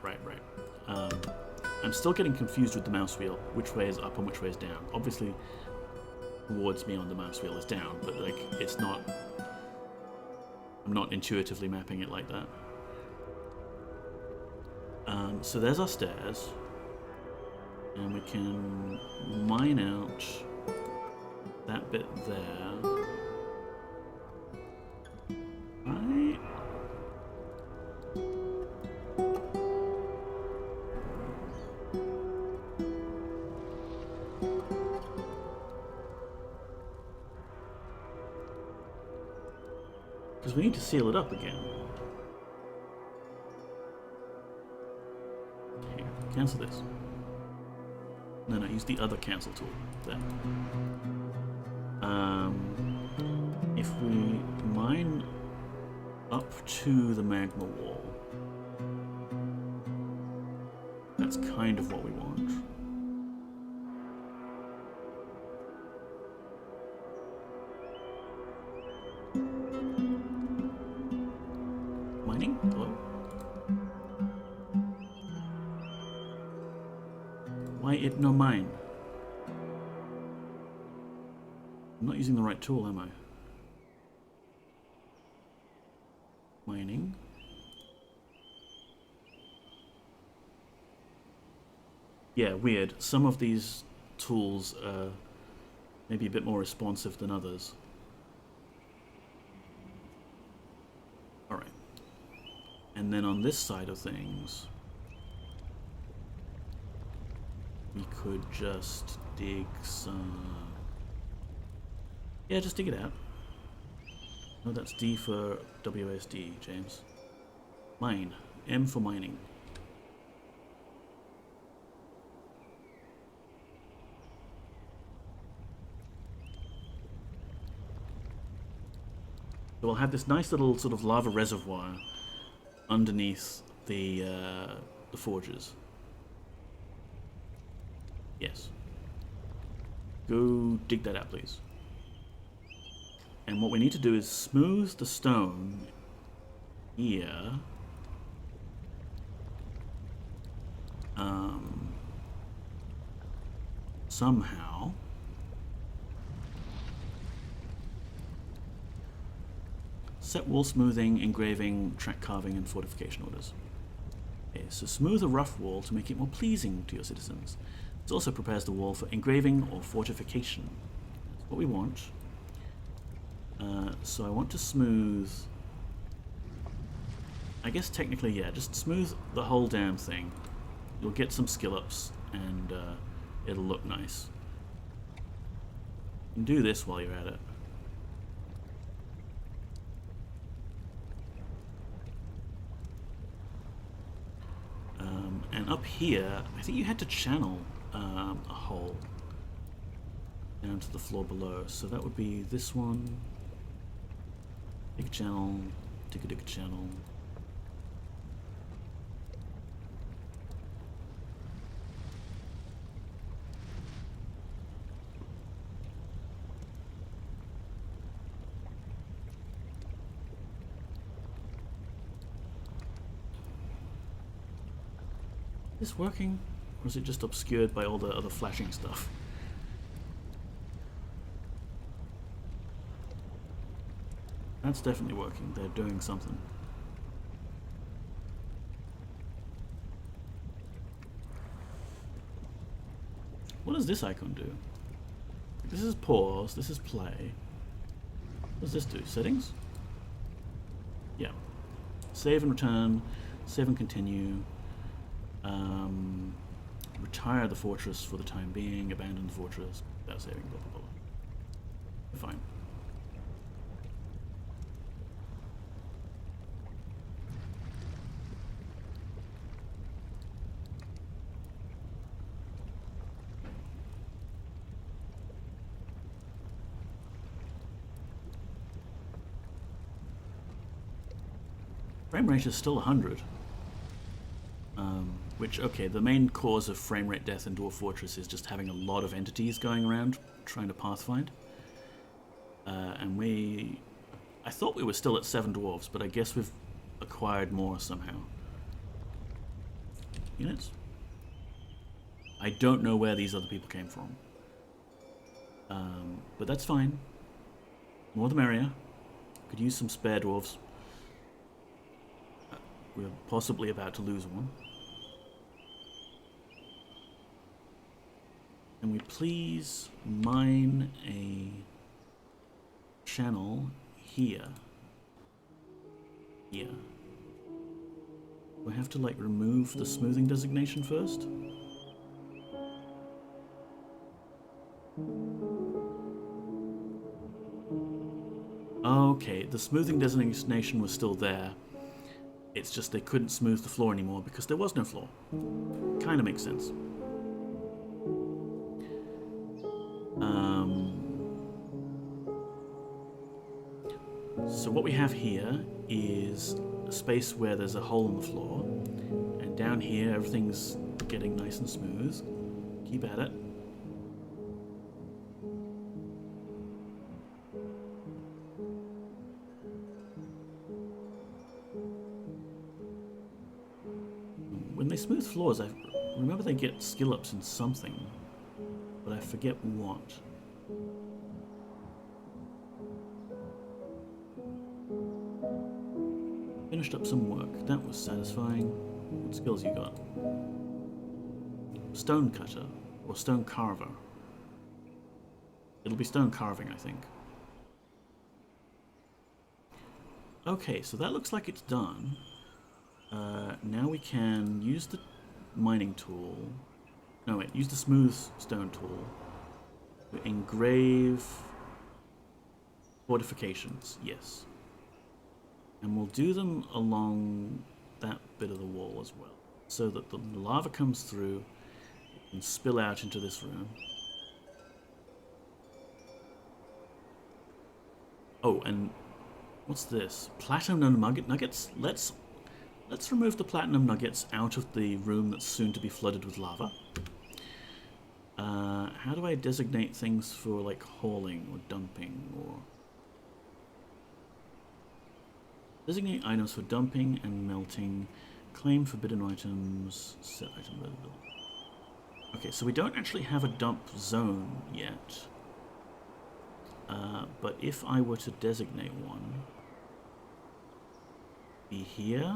I'm still getting confused with the mouse wheel. Which way is up and which way is down? Obviously, towards me on the mouse wheel is down, but like, it's not... I'm not intuitively mapping it like that. So there's our stairs. And we can mine out that bit there. Right. Because we need to seal it up again. Here, cancel this. No, use the other cancel tool. There. If we mine up to the magma wall, that's kind of what we want. Mining? Hello? No, mine. I'm not using the right tool, am I? Mining. Yeah, weird. Some of these tools are maybe a bit more responsive than others. Alright. And then on this side of things, we could just dig some... Yeah, just dig it out. No, that's D for WSD, James. Mine. M for mining. So we'll have this nice little sort of lava reservoir underneath the forges. Yes. Go dig that out, please. And what we need to do is smooth the stone here. Somehow. Set wall smoothing, engraving, track carving, and fortification orders. Okay, so smooth a rough wall to make it more pleasing to your citizens. This also prepares the wall for engraving or fortification. That's what we want. So I want to smooth... I guess technically, yeah, just smooth the whole damn thing. You'll get some skill ups, and it'll look nice. You can do this while you're at it. And up here, I think you had to channel a hole down to the floor below. So that would be this one. Dig a channel, dig a channel. Is this working? Or is it just obscured by all the other flashing stuff? That's definitely working. They're doing something. What does this icon do? This is pause, this is play. What does this do? Settings? Yeah. Save and return, save and continue. Retire the fortress for the time being, abandon the fortress without saving, blah blah blah. Fine. Frame rate is still 100. Which, okay, the main cause of frame rate death in Dwarf Fortress is just having a lot of entities going around trying to pathfind. And I thought we were still at 7 dwarves, but I guess we've acquired more somehow. Units? I don't know where these other people came from. But that's fine. More the merrier. Could use some spare dwarves. We're possibly about to lose one. Can we please mine a channel here? Here. We have to like remove the smoothing designation first. Okay, the smoothing designation was still there. It's just they couldn't smooth the floor anymore because there was no floor. Kinda makes sense. So what we have here is a space where there's a hole in the floor, and down here everything's getting nice and smooth. Keep at it. When they smooth floors, I remember they get skill ups in something, but I forget what. Finished up some work. That was satisfying. What skills you got? Stone cutter or stone carver. It'll be stone carving, I think. Okay, so that looks like it's done. Now we can use the mining tool. No, wait, use the smooth stone tool to engrave fortifications. Yes. And we'll do them along that bit of the wall as well, so that the lava comes through and spill out into this room. Oh, and what's this? Platinum nuggets? Let's remove the platinum nuggets out of the room that's soon to be flooded with lava. How do I designate things for like hauling or dumping or... Designate items for dumping and melting. Claim forbidden items. Set item availability. Okay, so we don't actually have a dump zone yet. But if I were to designate one, be here.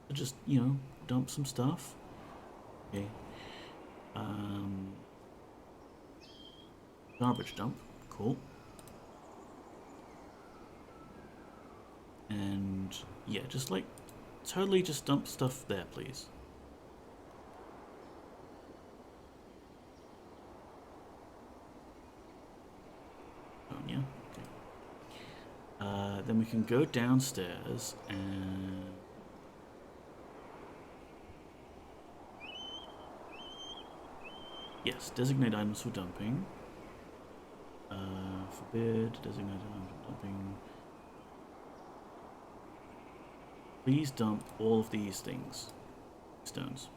To just, you know, dump some stuff. Okay. Garbage dump. Cool. And yeah, just like totally just dump stuff there, please. Oh yeah, okay. Then we can go downstairs and yes, designate items for dumping. Forbid, designate items for dumping. Please dump all of these things. Stones.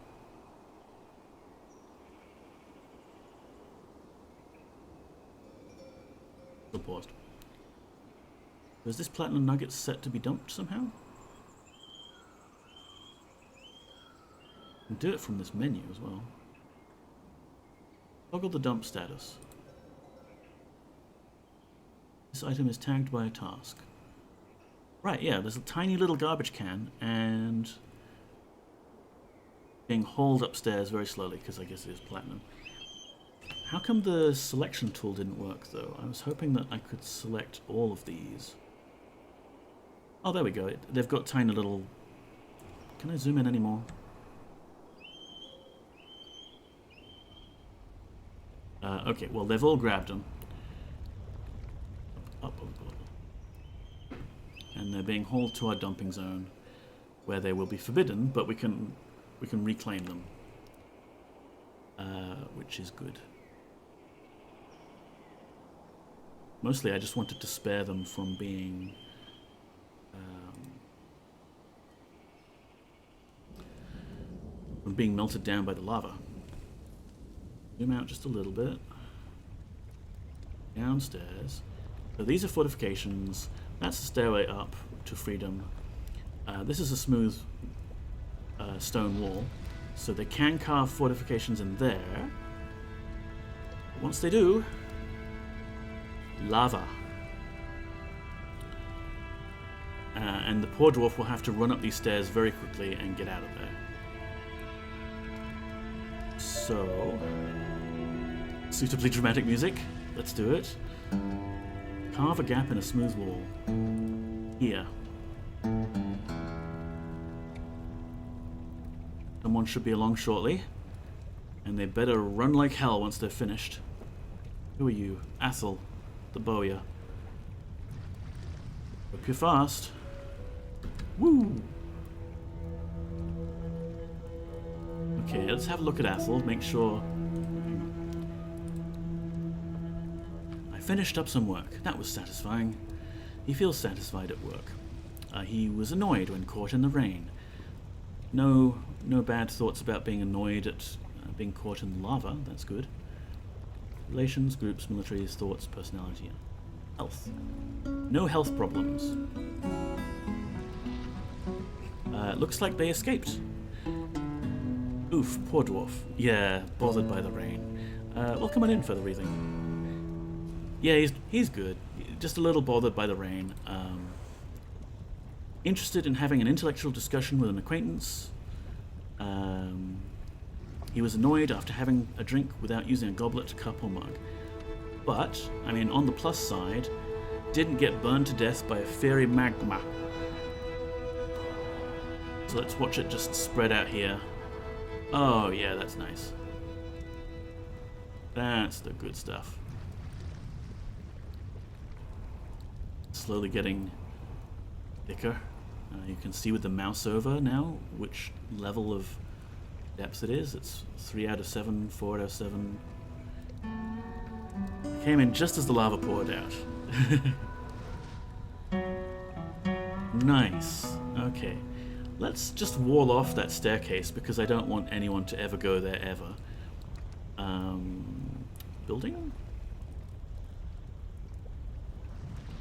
Still paused. Is this platinum nugget set to be dumped somehow? You can do it from this menu as well. Toggle the dump status. This item is tagged by a task. Right, yeah, there's a tiny little garbage can and being hauled upstairs very slowly because I guess it is platinum. How come the selection tool didn't work though? I was hoping that I could select all of these. Oh, there we go. They've got tiny little... Can I zoom in anymore? Okay, well, they've all grabbed them. Up. And they're being hauled to our dumping zone, where they will be forbidden, but we can reclaim them, which is good. Mostly, I just wanted to spare them from being melted down by the lava. Zoom out just a little bit. Downstairs. So these are fortifications. That's the stairway up to freedom. This is a smooth stone wall, so they can carve fortifications in there. Once they do, lava. And the poor dwarf will have to run up these stairs very quickly and get out of there. So, suitably dramatic music. Let's do it. Carve a gap in a smooth wall. Here. Someone should be along shortly. And they better run like hell once they're finished. Who are you? Athel, the bowyer. Hope you're fast. Woo! Okay, let's have a look at Athel, make sure... I finished up some work. That was satisfying. He feels satisfied at work. He was annoyed when caught in the rain. No bad thoughts about being annoyed at being caught in lava. That's good. Relations, groups, militaries, thoughts, personality, health. No health problems. Looks like they escaped. Oof, poor dwarf. Yeah, bothered by the rain. Welcome on in, Further Breathing. Yeah, he's good. Just a little bothered by the rain. Interested in having an intellectual discussion with an acquaintance. He was annoyed after having a drink without using a goblet, cup, or mug. But, I mean, on the plus side, didn't get burned to death by a fairy magma. So let's watch it just spread out here. Oh, yeah, that's nice. That's the good stuff. Slowly getting thicker. You can see with the mouse over now which level of depth it is. It's 3 out of 7, 4 out of 7. Came in just as the lava poured out. Nice. Okay. Let's just wall off that staircase because I don't want anyone to ever go there ever. Building?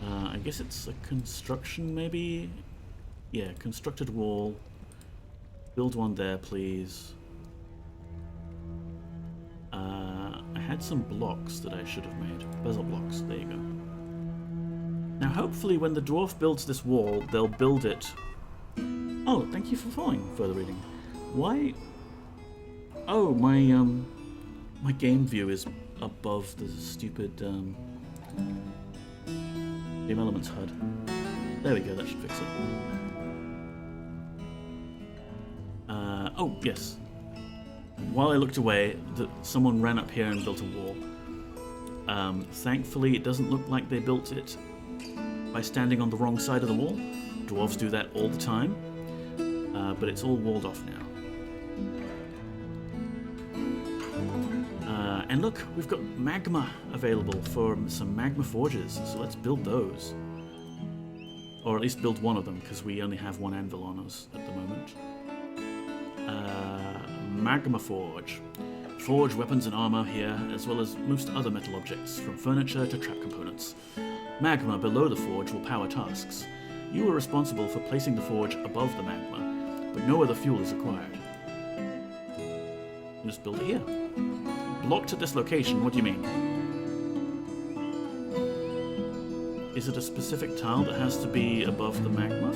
I guess it's a construction maybe? Yeah, constructed wall. Build one there, please. I had some blocks that I should have made. Bezel blocks, there you go. Now hopefully when the dwarf builds this wall, they'll build it... Oh, thank you for following, Further Reading. Why... Oh, my game view is above the stupid Game Elements HUD. There we go, that should fix it. Oh, yes. While I looked away, someone ran up here and built a wall. Thankfully, it doesn't look like they built it by standing on the wrong side of the wall. Dwarves do that all the time. But it's all walled off now. And look, we've got magma available for some magma forges, so let's build those. Or at least build one of them, because we only have one anvil on us at the moment. Magma forge. Forge weapons and armor here, as well as most other metal objects, from furniture to trap components. Magma below the forge will power tasks. You are responsible for placing the forge above the magma, but no other fuel is required. Just build it here. Blocked at this location, what do you mean? Is it a specific tile that has to be above the magma?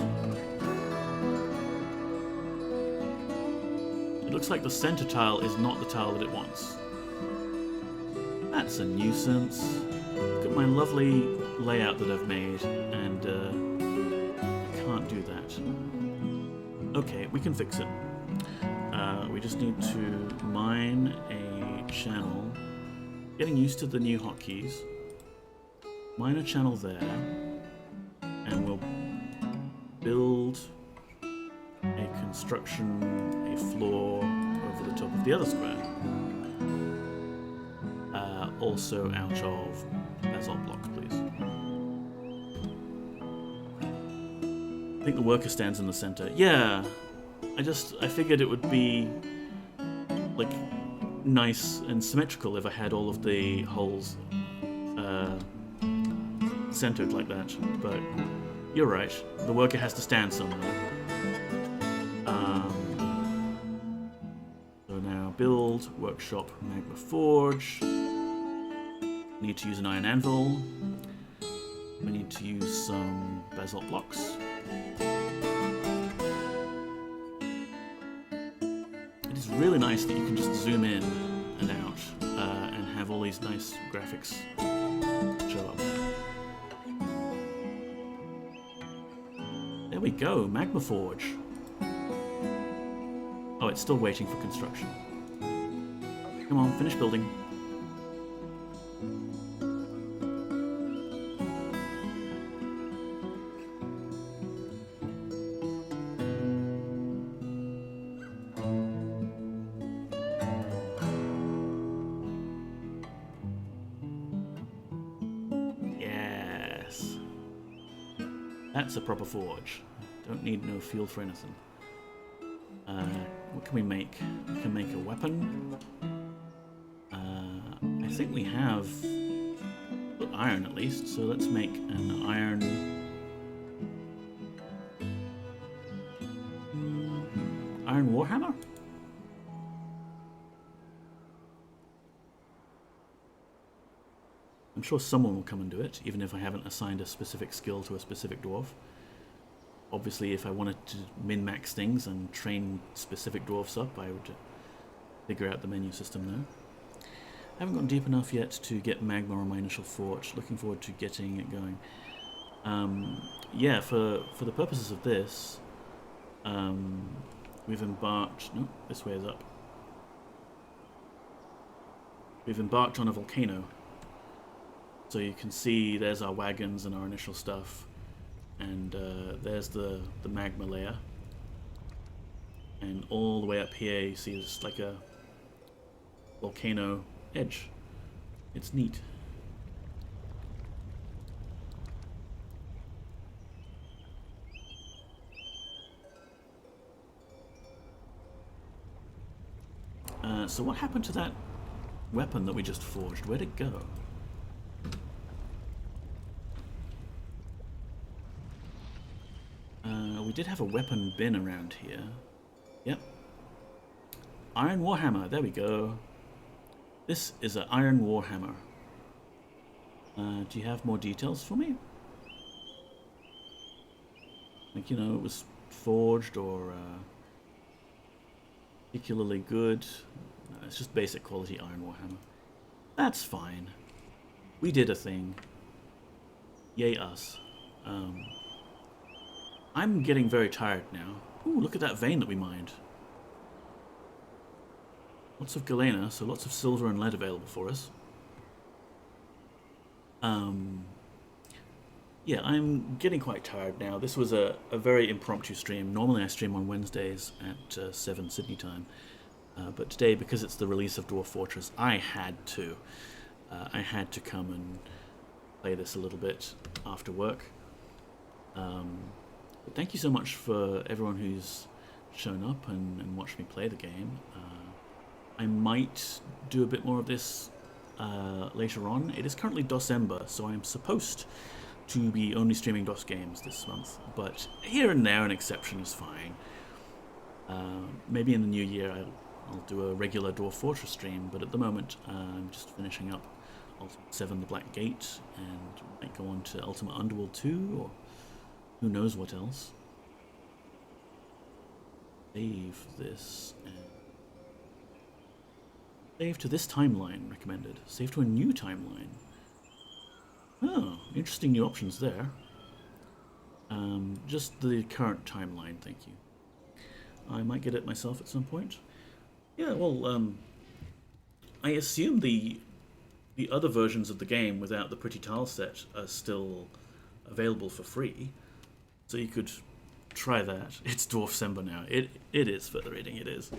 It looks like the center tile is not the tile that it wants. That's a nuisance. Look at my lovely layout that I've made, and I can't do that. Okay, we can fix it. We just need to mine a channel. Getting used to the new hotkeys. Mine a channel there, and we'll build a construction, a floor over the top of the other square. Also out of basalt blocks, please. I think the worker stands in the center. Yeah, I figured it would be like nice and symmetrical if I had all of the holes centered like that, but you're right, the worker has to stand somewhere. So now build, workshop, magma forge. Need to use an iron anvil. We need to use some basalt blocks. It is really nice that you can just zoom in and out and have all these nice graphics show up. There we go, magma forge. Oh, it's still waiting for construction. Come on, finish building. Yes. That's a proper forge. Don't need no fuel for anything. What can we make? We can make a weapon. I think we have iron at least, so let's make an iron... Iron warhammer? I'm sure someone will come and do it, even if I haven't assigned a specific skill to a specific dwarf. Obviously, if I wanted to min-max things and train specific dwarfs up, I would figure out the menu system there. I haven't gone deep enough yet to get magma on my initial fort. Looking forward to getting it going. Yeah, for the purposes of this, we've embarked... No, this way is up. We've embarked on a volcano. So you can see there's our wagons and our initial stuff. And there's the magma layer. And all the way up here you see just like a volcano edge. It's neat. So what happened to that weapon that we just forged? Where'd it go? We did have a weapon bin around here. Yep. Iron Warhammer, there we go. This is an Iron Warhammer. Do you have more details for me? Like, you know, it was forged or particularly good. No, it's just basic quality Iron Warhammer. That's fine. We did a thing. Yay us. I'm getting very tired now. Ooh, look at that vein that we mined. Lots of galena, so lots of silver and lead available for us. Yeah, I'm getting quite tired now. This was a very impromptu stream. Normally I stream on Wednesdays at 7 Sydney time. But today, because it's the release of Dwarf Fortress, I had to. I had to come and play this a little bit after work. But thank you so much for everyone who's shown up and watched me play the game. I might do a bit more of this later on. It is currently December, so I'm supposed to be only streaming DOS games this month, but here and there an exception is fine. Maybe in the new year I'll do a regular Dwarf Fortress stream, but at the moment I'm just finishing up Ultimate 7 The Black Gate, and might go on to Ultimate Underworld 2, or who knows what else. Save this, and save to this timeline recommended. Save to a new timeline. Oh, interesting new options there. Just the current timeline, thank you. I might get it myself at some point. Yeah, well, I assume the other versions of the game without the pretty tile set are still available for free, so you could try that. It's Dwarfsember now. It is further reading, it is.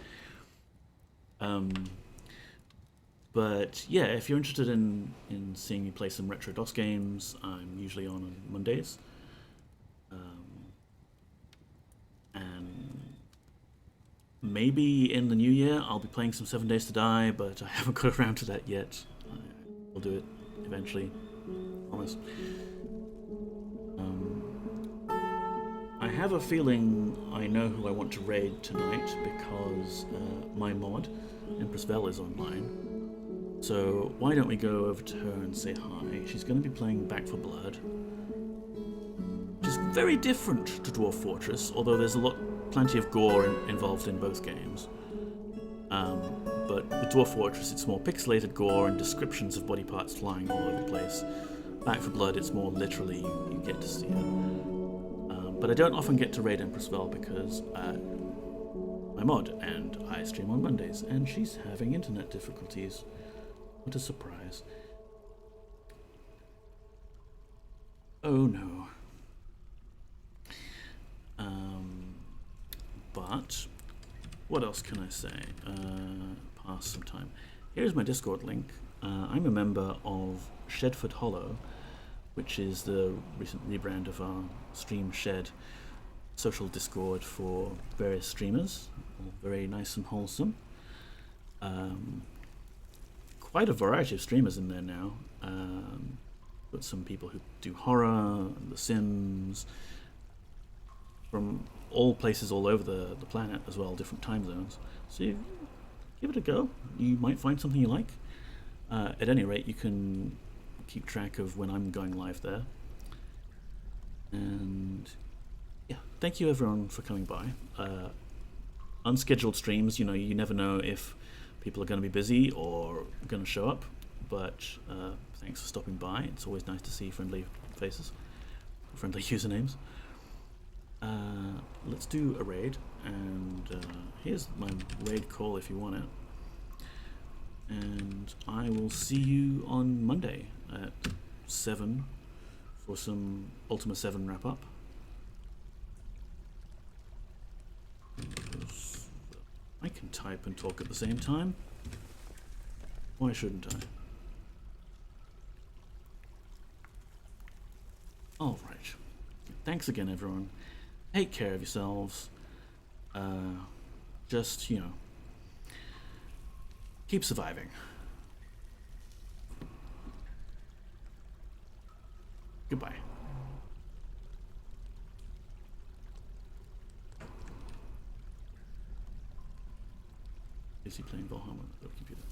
But yeah, if you're interested in seeing me play some retro DOS games, I'm usually on Mondays. And maybe in the new year I'll be playing some 7 Days to Die, but I haven't got around to that yet. I'll do it eventually, I promise. I have a feeling I know who I want to raid tonight, because my mod, Empress Vel, is online. So why don't we go over to her and say hi. She's going to be playing Back for Blood, which is very different to Dwarf Fortress, although there's plenty of gore involved in both games. But with Dwarf Fortress it's more pixelated gore and descriptions of body parts flying all over the place. Back for Blood, it's more literally, you get to see it. But I don't often get to raid Empress Vel because my mod, and I stream on Mondays, and she's having internet difficulties. What a surprise. Oh no. But what else can I say? Pass some time. Here's my Discord link. I'm a member of Shedford Hollow, which is the recent rebrand of our Stream Shed social Discord for various streamers. All very nice and wholesome. Quite a variety of streamers in there now. Got some people who do horror, The Sims, from all places all over the planet as well, different time zones. So give it a go. You might find something you like. At any rate, you can keep track of when I'm going live there. And yeah, thank you everyone for coming by. Unscheduled streams, you know, you never know if people are going to be busy or going to show up, but thanks for stopping by. It's always nice to see friendly faces, friendly usernames. Let's do a raid, and here's my raid call if you want it. And I will see you on Monday at 7 for some Ultima 7 wrap up. I can type and talk at the same time. Why shouldn't I? Alright. Thanks again, everyone. Take care of yourselves. Just, you know, keep surviving. Goodbye. Is he playing Valhalla on the computer?